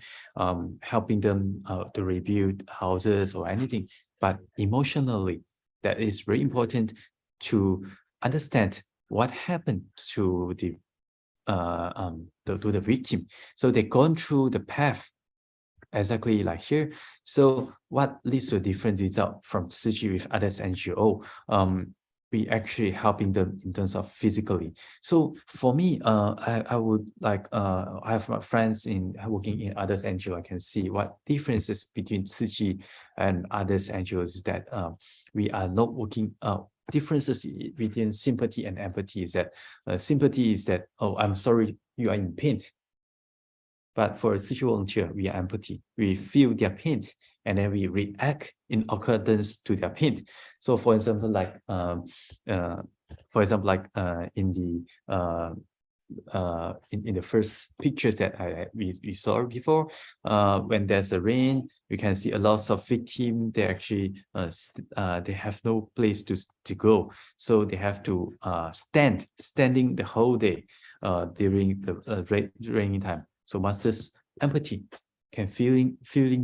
helping them to rebuild houses or anything. But emotionally, that is very important to understand what happened to the victim. So they've gone through the path exactly like here. So what leads to a different result from Tzu Chi with others NGO? We actually helping them in terms of physically. So for me, I would like I have my friends working in others NGO. I can see what differences between Tzu Chi and others NGOs is that we are not working. Differences between sympathy and empathy is that sympathy is that, oh, I'm sorry, you are in pain. But for a Tzu Chi volunteer, we are empathy. We feel their pain, and then we react in accordance to their pain. So, for example, like in the first pictures that we saw before, when there's a rain, you can see a lot of victims. They actually they have no place to go, so they have to standing the whole day during the rainy time. So masters empathy, can feeling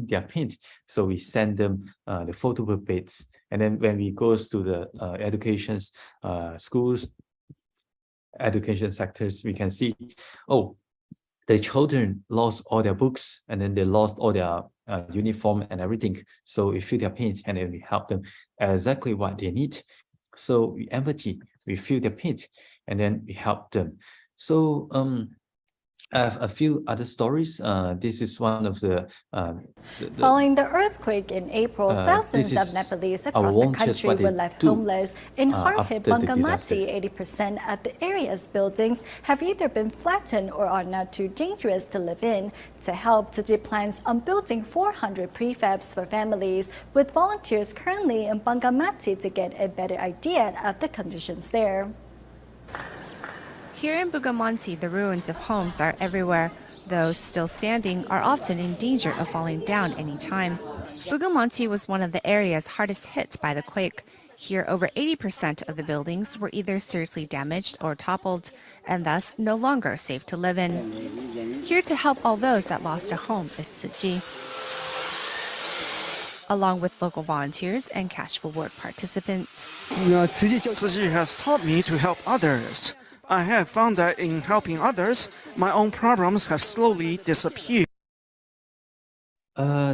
their pain. So we send them the photo beds, and then when we goes to the educations, schools, education sectors, we can see, oh, the children lost all their books, and then they lost all their uniform and everything. So we feel their pain, and then we help them exactly what they need. So we empathy, we feel their pain, and then we help them. So I have a few other stories. This is one of the Following the earthquake in April, thousands of Nepalese across the country were left homeless. In hard-hit Bangamati, 80% of the area's buildings have either been flattened or are now too dangerous to live in. To help, Tzu Chi plans on building 400 prefabs for families, with volunteers currently in Bangamati to get a better idea of the conditions there. Here in Bangamati, the ruins of homes are everywhere. Those still standing are often in danger of falling down any time. Bangamati was one of the areas hardest hit by the quake. Here, over 80% of the buildings were either seriously damaged or toppled, and thus no longer safe to live in. Here to help all those that lost a home is Tzu Chi. Along with local volunteers and Cash for Work participants. Tzu Chi has taught me to help others. I have found that in helping others, my own problems have slowly disappeared.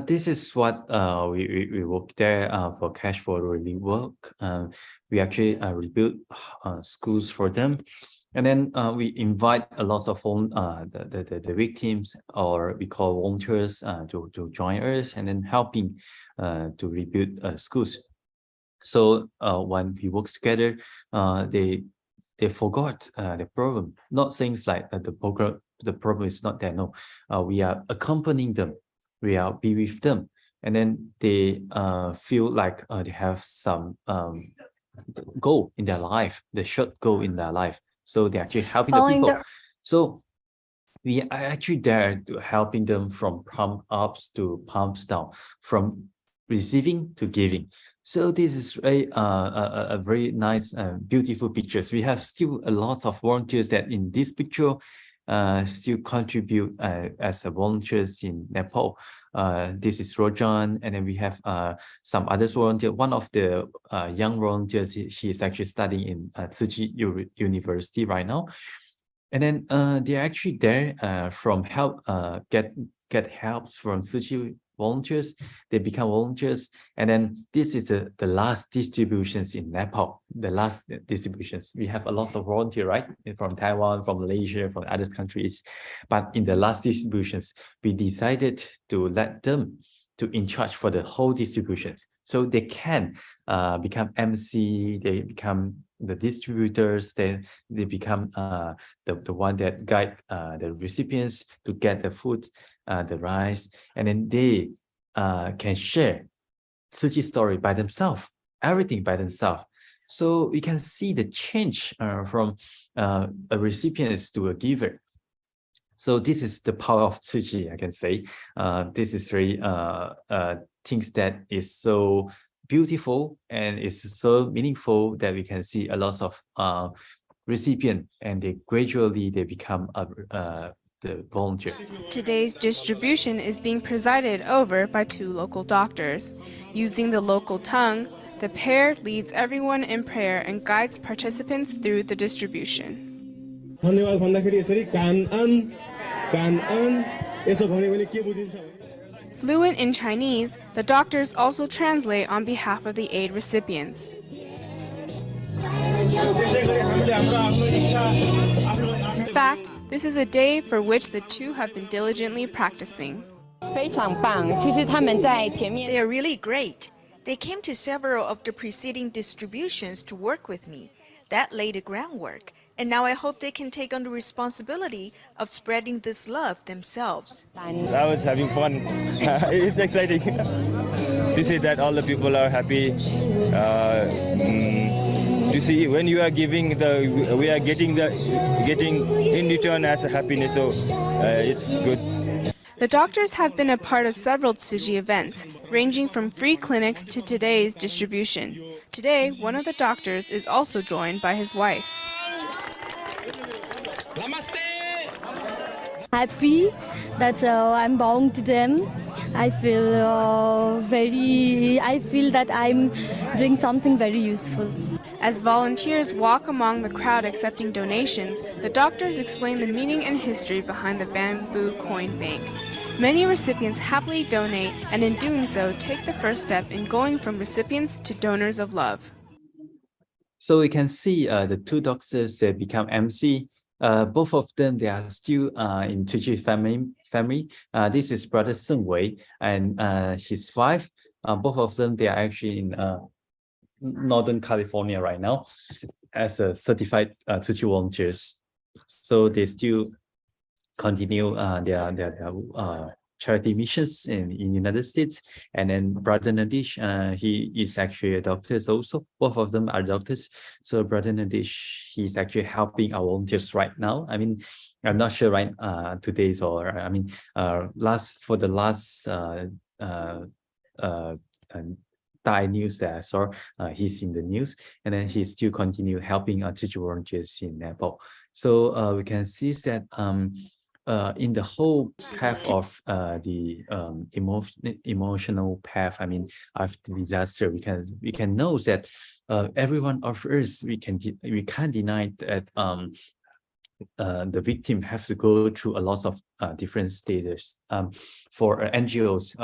This is what we work there for Cash for Relief work. We actually rebuild schools for them, and then we invite a lot of the victims, or we call volunteers, to join us, and then helping to rebuild schools. So when we work together, they forgot the problem. Not things like the problem is not there. No, we are accompanying them. We are be with them, and then they feel like they have some goal in their life, the short goal in their life. So they're actually helping the people. So we are actually there to helping them from palm ups to palms down, from receiving to giving. So this is a very nice, beautiful pictures. We have still a lot of volunteers that in this picture still contribute as volunteers in Nepal. This is Rojan, and then we have some others volunteer. One of the young volunteers, he is actually studying in Tzu Chi University right now. And then they're actually there from help, get helps from Tzu Chi volunteers. They become volunteers, and then this is the last distributions in Nepal. The last distributions, we have a lot of volunteers, right, from Taiwan, from Malaysia, from other countries, but in the last distributions we decided to let them to in charge for the whole distributions, so they can become MC, they become the distributors, they become the one that guide the recipients to get the food, the rice, and then they can share Tzu Chi story by themselves, everything by themselves. So we can see the change from a recipient to a giver. So this is the power of Tzu Chi, I can say. This is very things that is so beautiful and is so meaningful that we can see a lot of recipient, and they gradually become the volunteer. Today's distribution is being presided over by 2 local doctors. Using the local tongue, the pair leads everyone in prayer and guides participants through the distribution. Fluent in Chinese, the doctors also translate on behalf of the aid recipients. In fact, this is a day for which the 2 have been diligently practicing. They are really great. They came to several of the preceding distributions to work with me. That laid the groundwork, and now I hope they can take on the responsibility of spreading this love themselves. I was having fun. It's exciting to see that all the people are happy. To see when you are giving, we are getting in return as a happiness. So it's good. The doctors have been a part of several Tzu Chi events, ranging from free clinics to today's distribution. Today, one of the doctors is also joined by his wife. Happy that I'm bound to them. I feel that I'm doing something very useful. As volunteers walk among the crowd accepting donations, the doctors explain the meaning and history behind the bamboo coin bank. Many recipients happily donate, and in doing so, take the first step in going from recipients to donors of love. So we can see the two doctors that become MC. Both of them, they are still in Tzu Chi family. This is Brother Seng Wei and his wife. Both of them, they are actually in Northern California right now as a certified Tzu Chi volunteers. So they still continue their charity missions in United States. And then Brother Nadish, he is actually a doctor also. Both of them are doctors. So Brother Nadish, he's actually helping our volunteers right now. I mean, I'm not sure right today's or I mean for the last Thai news that I saw, he's in the news, and then he still continue helping our Tzu Chi volunteers in Nepal. So we can see that in the whole path of the emotional path, I mean, after disaster, we can know that every one of us, we can't deny that the victim has to go through a lot of different stages. For NGOs,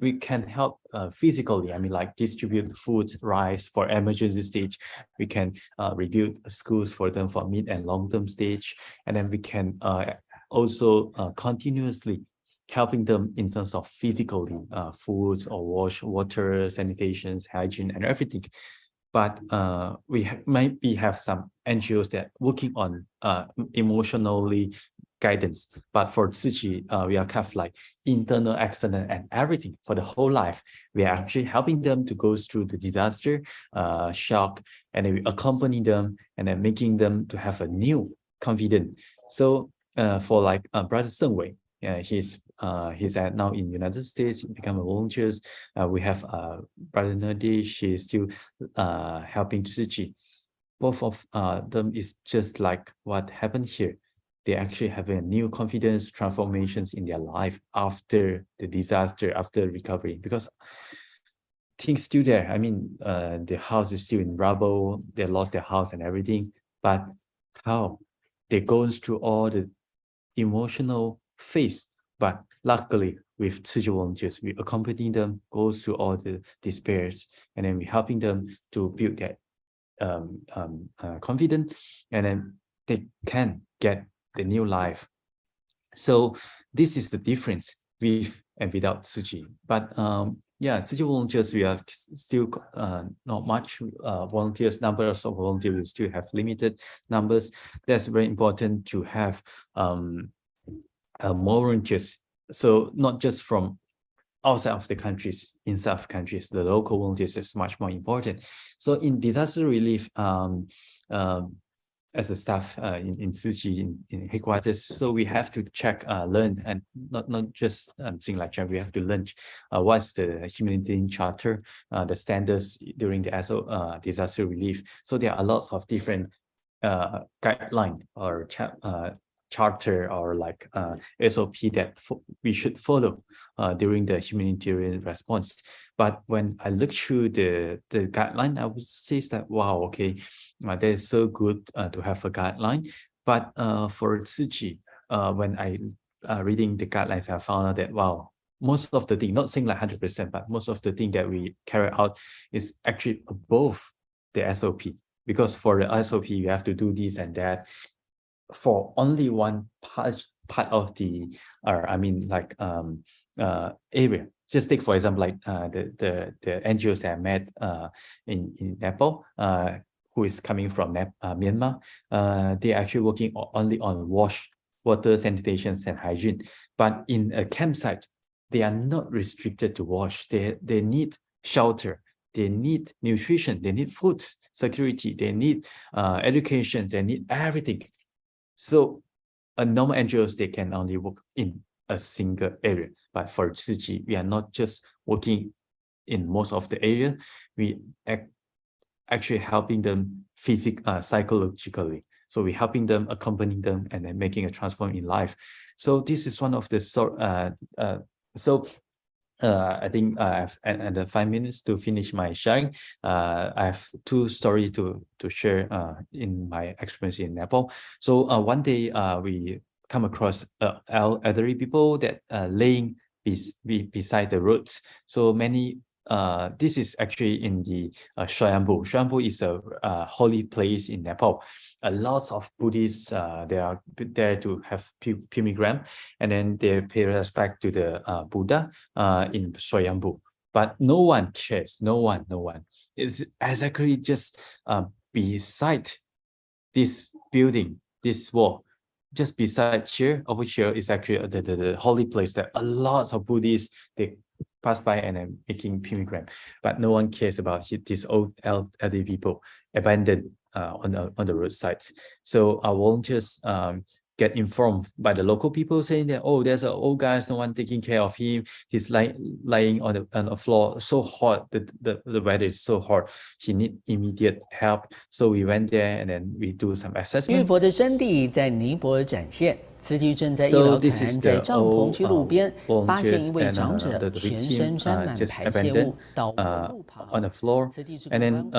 we can help physically. I mean, like distribute food, rice for emergency stage. We can rebuild schools for them for mid and long-term stage, and then we can also continuously helping them in terms of physically foods or water, sanitation, hygiene, and everything. But we might have some NGOs that working on emotionally guidance. But for Tzu Chi, we are kind of like internal, external, and everything for the whole life. We are actually helping them to go through the disaster, shock, and then we accompany them and then making them to have a new confidence. So for like Brother Seng Wei, he's now in United States, become a volunteer. We have Brother Nadi, she is still helping Tzu Chi. Both of them is just like what happened here. They actually have a new confidence, transformations in their life after the disaster, after recovery, because things still there. I mean, the house is still in rubble. They lost their house and everything, but how they go through all the emotional phase. But luckily, with Tzu Chi volunteers, we accompany them, go through all the despairs, and then we're helping them to build that confidence, and then they can get the new life. So this is the difference with and without Tzu Chi. But yeah, Tzu Chi volunteers, we are still not much volunteers. Numbers of volunteers, we still have limited numbers. That's very important to have more volunteers. So not just from outside of the countries, inside of countries, the local volunteers is much more important. So in disaster relief, as a staff in Tzu Chi in headquarters, so we have to check, learn, and not just things like check. We have to learn what's the humanitarian charter, the standards during the disaster relief. So there are lots of different guidelines or charter or like SOP that we should follow during the humanitarian response. But when I look through the guideline, I would say that, wow, okay, that is so good to have a guideline. But for Tzu Chi, when I reading the guidelines, I found out that, wow, most of the thing, not saying like 100%, but most of the thing that we carry out is actually above the SOP. Because for the SOP, you have to do this and that. For only one part of the, I mean, like area. Just take for example, like the NGOs that I met in Nepal, who is coming from Myanmar. They are actually working only on water, sanitation, and hygiene. But in a campsite, they are not restricted to wash. They need shelter. They need nutrition. They need food security. They need education. They need everything. So a normal NGOs, they can only work in a single area. But for Tzu Chi, we are not just working in most of the area. We actually helping them psychologically. So we're helping them, accompanying them, and then making a transform in life. So this is one of the I think I have another 5 minutes to finish my sharing. I have two stories to share in my experience in Nepal. So one day we come across elderly people that laying beside the roads. So many. This is actually in the Swayambhu. Swayambhu is a holy place in Nepal. A lot of Buddhists they are there to have pilgrim, and then they pay respect to the Buddha in Swayambhu. But no one cares. No one. It's exactly just beside this building, this wall. Just beside here, over here is actually the holy place that a lot of Buddhists they pass by and then making pilgrim, but no one cares about these old elderly people abandoned on the roadsides. So our volunteers get informed by the local people saying that, oh, there's an old guy, no one taking care of him. He's lying on the floor, so hot. The weather is so hot. He need immediate help. So we went there and then we do some assessment. 玉佛的真谛在尼泊尔展现。慈济正在一劳团在帐篷区路边发现一位长者全身沾满排泄物，倒卧路旁。 on the floor, and then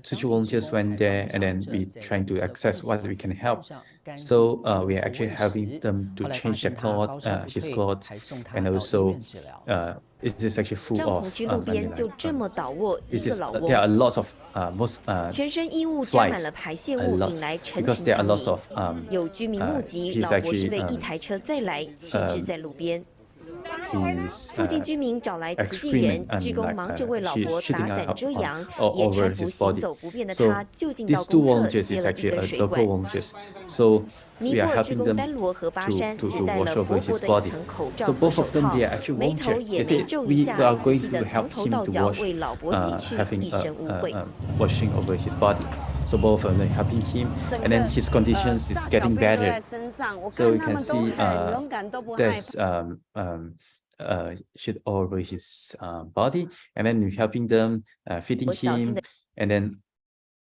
Siew volunteers went there, and then we trying to access what we can help. So we are actually helping them to change their clothes, his clothes, and also it is actually full of. There are lots of most flies, a lot, because there are lots of he's actually附近居民找来慈济人，志工忙着为老伯打伞遮阳，也搀扶行走不便的他就近到公厕接了一根水管。尼泊尔志工丹罗和巴山只戴了薄薄的一层口罩和手套，眉头也没皱一下，仔细的从头到脚为老伯洗去一身污秽。 washing over his body. So both of them helping him, and then his conditions is getting better. So you can see there's shit all over his body, and then we're helping them, feeding him, and then,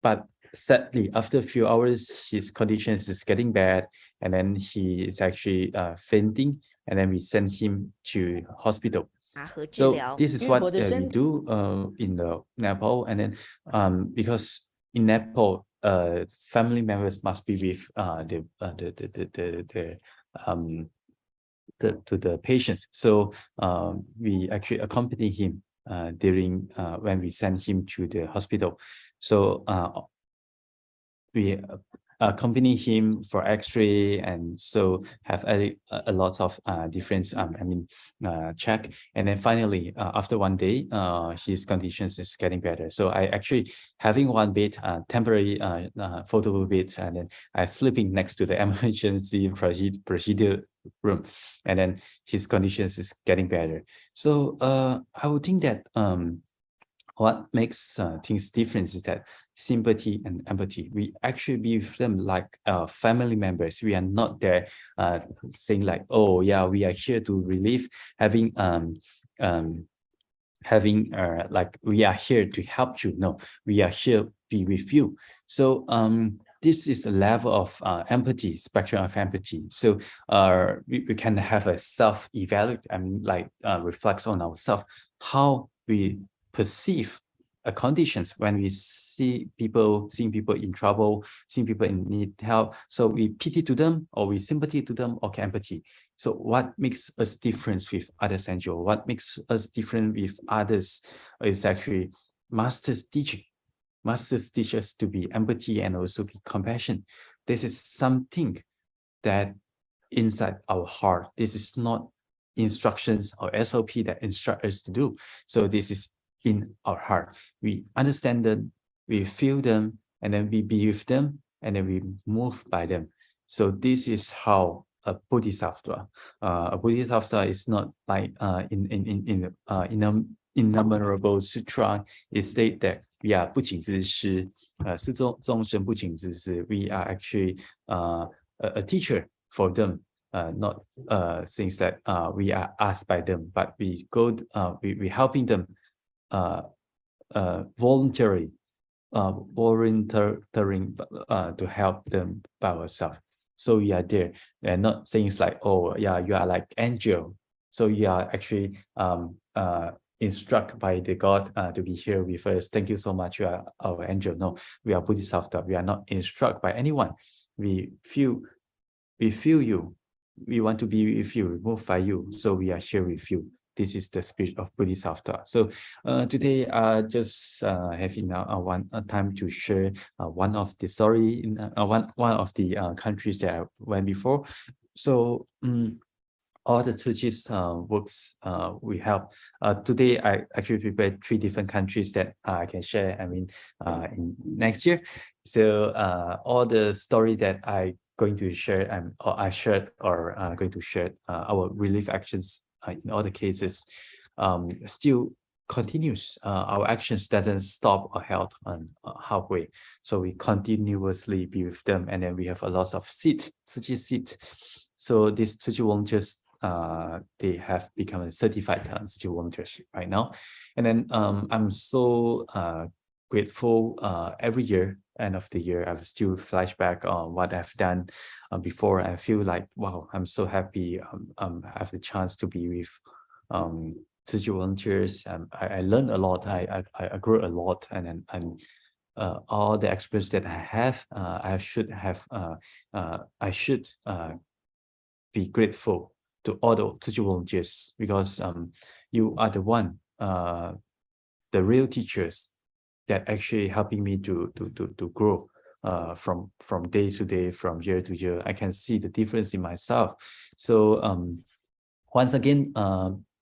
but sadly, after a few hours, his conditions is getting bad, and then he is actually fainting, and then we send him to hospital. So this is what we do in the Nepal, and then because in Nepal, family members must be with the patients. So we actually accompany him during when we send him to the hospital. So we accompany him for X-ray, and so have a lot of different check, and then finally after one day his conditions is getting better. So I actually having one bed, temporary photo bed, and then I sleeping next to the emergency procedure room, and then his conditions is getting better. So I would think that what makes things different is that sympathy and empathy. We actually be with them like family members. We are not there saying like, oh yeah, we are here to relieve, having like we are here to help you. No, we are here to be with you. So this is a level of empathy, spectrum of empathy. So we can have a self-evaluate, reflects on ourselves, how we perceive conditions when we seeing people in trouble, seeing people in need help. So we pity to them, or we sympathy to them, or empathy. So what makes us different with others, Angel? What makes us different with others is actually Master's teaching. Masters teach us to be empathy and also be compassion. This is something that inside our heart. This is not instructions or SOP that instruct us to do. So this is in our heart. We understand them, we feel them, and then we be with them, and then we move by them. So this is how a Bodhisattva. A Bodhisattva is not like in innumerable sutra. It states that we are 不请之师, 是众生不请之师. We are actually a teacher for them. Not things that we are asked by them, but we go, we helping them volunteering to help them by ourselves. So we are there, and not things like, oh yeah, you are like angel. So you are actually instructed by the God to be here with us. Thank you so much. You are our angel. No, we are Bodhisattva. We are not instructed by anyone. We feel you. We want to be with you, moved by you. So we are here with you. This is the spirit of Bodhisattva. So today I just have one time to share one of the story in one of the countries that I went before. So all the churches works we help. Today I actually prepared 3 different countries that I can share. I mean, in next year. So all the story that I going to share or I shared or going to share our relief actions in all the cases still continues. Our actions doesn't stop or halt on halfway. So we continuously be with them, and then we have a lot of seat. So these Tzu Chi volunteers, they have become a certified Tzu Chi volunteers right now. And then I'm so grateful every year, end of the year, I will still flashback on what I've done before. I feel like, wow, I'm so happy I have the chance to be with Tzu Chi volunteers. I learned a lot, I grew a lot, and all the experience that I have, I should be grateful to all the Tzu Chi volunteers, because you are the one, the real teachers that actually helping me to grow from day to day, from year to year. I can see the difference in myself. So once again,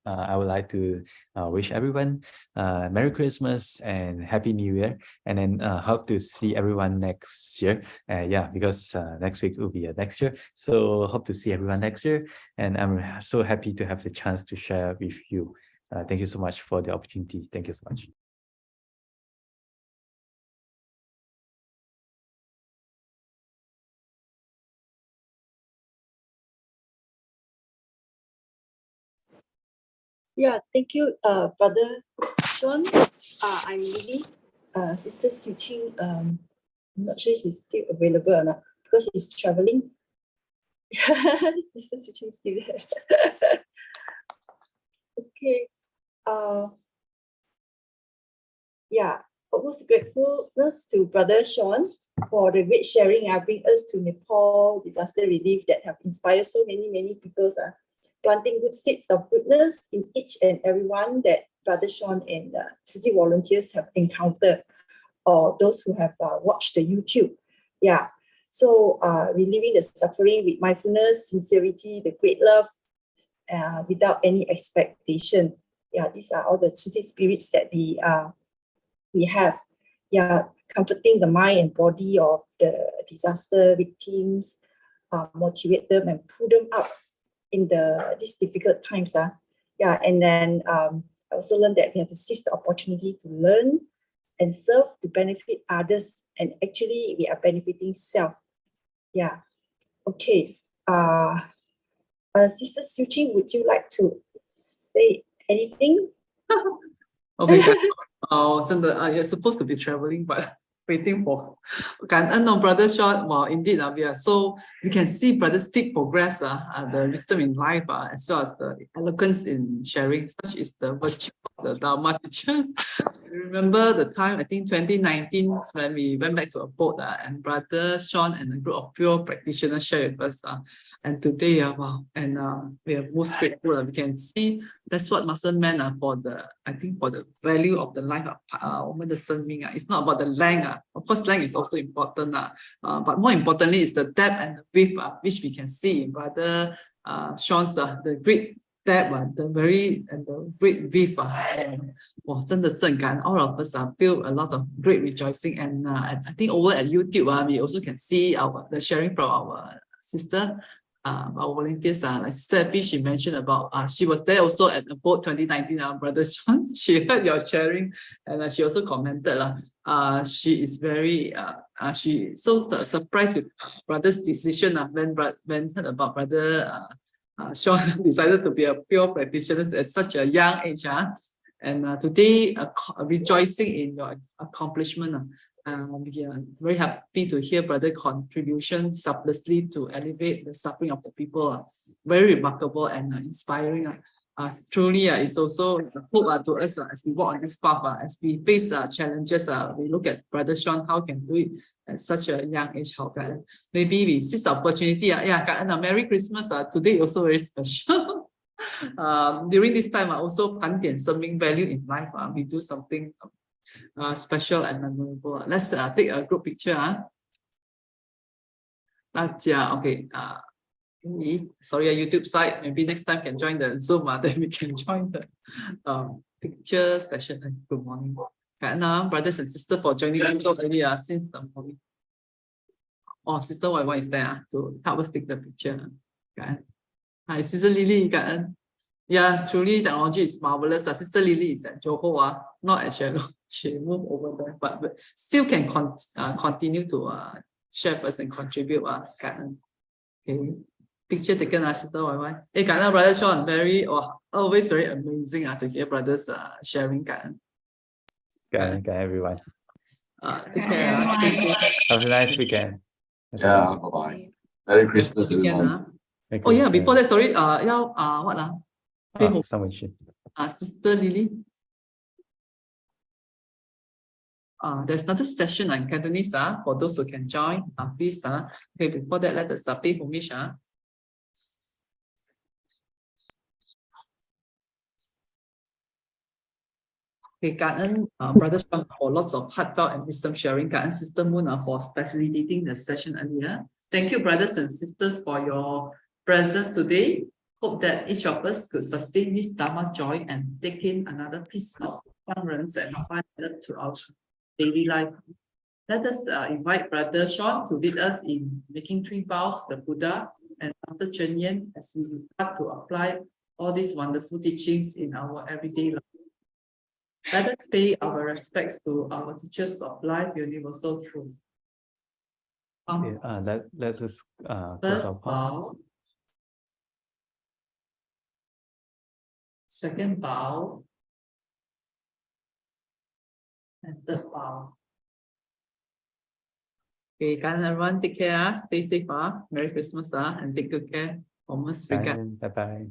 I would like to wish everyone Merry Christmas and Happy New Year, and then hope to see everyone next year. Yeah, because next week will be next year. So hope to see everyone next year, and I'm so happy to have the chance to share with you. Thank you so much for the opportunity. Thank you so much. Yeah, thank you, Brother Sean. I'm really, Sister Su Ching, I'm not sure she's still available or not, because she's traveling. Sister Su Ching is still there. Okay. Yeah, almost gratefulness to Brother Sean for the great sharing bring us to Nepal disaster relief that have inspired so many people planting good seeds of goodness in each and every one that Brother Sean and Tzu Chi volunteers have encountered, or those who have watched the YouTube. Yeah, so relieving the suffering with mindfulness, sincerity, the great love, without any expectation. Yeah, these are all the Tzu Chi spirits that we have. Yeah, comforting the mind and body of the disaster victims, motivate them and pull them up in these difficult times. Yeah, and then I also learned that we have to seize the opportunity to learn and serve to benefit others, and actually we are benefiting self. Yeah, okay. Sister Su Ching, would you like to say anything? Okay, you're supposed to be traveling, but waiting for Brother Sean. Well, indeed, we can see Brother's deep progress, the wisdom in life, as well as the eloquence in sharing. Such is the virtue of the Dharma teachers. Remember the time, I think 2019, when we went back to a boat, and Brother Sean and a group of pure practitioners shared with us. And today, wow, and we are most grateful. We can see that's what Master meant for the value of the life. It's not about the length. Of course, length is also important, but more importantly is the depth and the width, which we can see in Brother Sean's the great depth, the great width. All of us feel a lot of great rejoicing, and I think over at YouTube, we also can see the sharing from our sister. Our volunteers, like Sister Effie, she mentioned about she was there also at the boat 2019. Brother Sean, she heard your sharing, and she also commented. She is very she so surprised with Brother's decision when heard about Brother Sean decided to be a pure practitioner at such a young age. And today, rejoicing in your accomplishment. We are very happy to hear Brother contribution selflessly to elevate the suffering of the people. Very remarkable and inspiring. truly, it's also a hope to us as we walk on this path, as we face challenges. We look at Brother Sean, how can do it at such a young age. How can maybe we seize the opportunity. Merry Christmas. Today also very special. During this time, also 盘点生命 value in life. We do something special and memorable. Let's take a group picture. Okay. Sorry, YouTube side. Maybe next time can join the Zoom. Then we can join the picture session. Good morning, brothers and sisters, for joining us so early since the morning. Oh, Sister Y is there to help us take the picture. Hi, Sister Lily. Yeah, truly technology is marvelous. Sister Lily is at Johor, not at Shallow. She moved over there, but still can continue to share us and contribute. Okay. Picture taken, Sister Y. Hey, Brother Sean, always very amazing to hear brothers sharing. Everyone. Take care. Stay safe. Have a nice weekend. Yeah, bye-bye. Merry Christmas, everyone. Oh yeah, before that, sorry, what Sister Lily. There's another session in Cantonese for those who can join. Please, okay, before that, let us pay homage. Okay, Brother Sean for lots of heartfelt and wisdom sharing. Sister Moon for facilitating the session earlier. Thank you, brothers and sisters, for your presence today. Hope that each of us could sustain this Dharma joy and take in another piece of tolerance and apply it to our daily life. Let us invite Brother Sean to lead us in making 3 vows to the Buddha and Master Cheng Yen as we start to apply all these wonderful teachings in our everyday life. Let us pay our respects to our teachers of life, universal truth. Let's just first vow, second vow, and third vow. Okay, can everyone take care? Stay safe. Merry Christmas and take good care. Almost regard. Bye bye.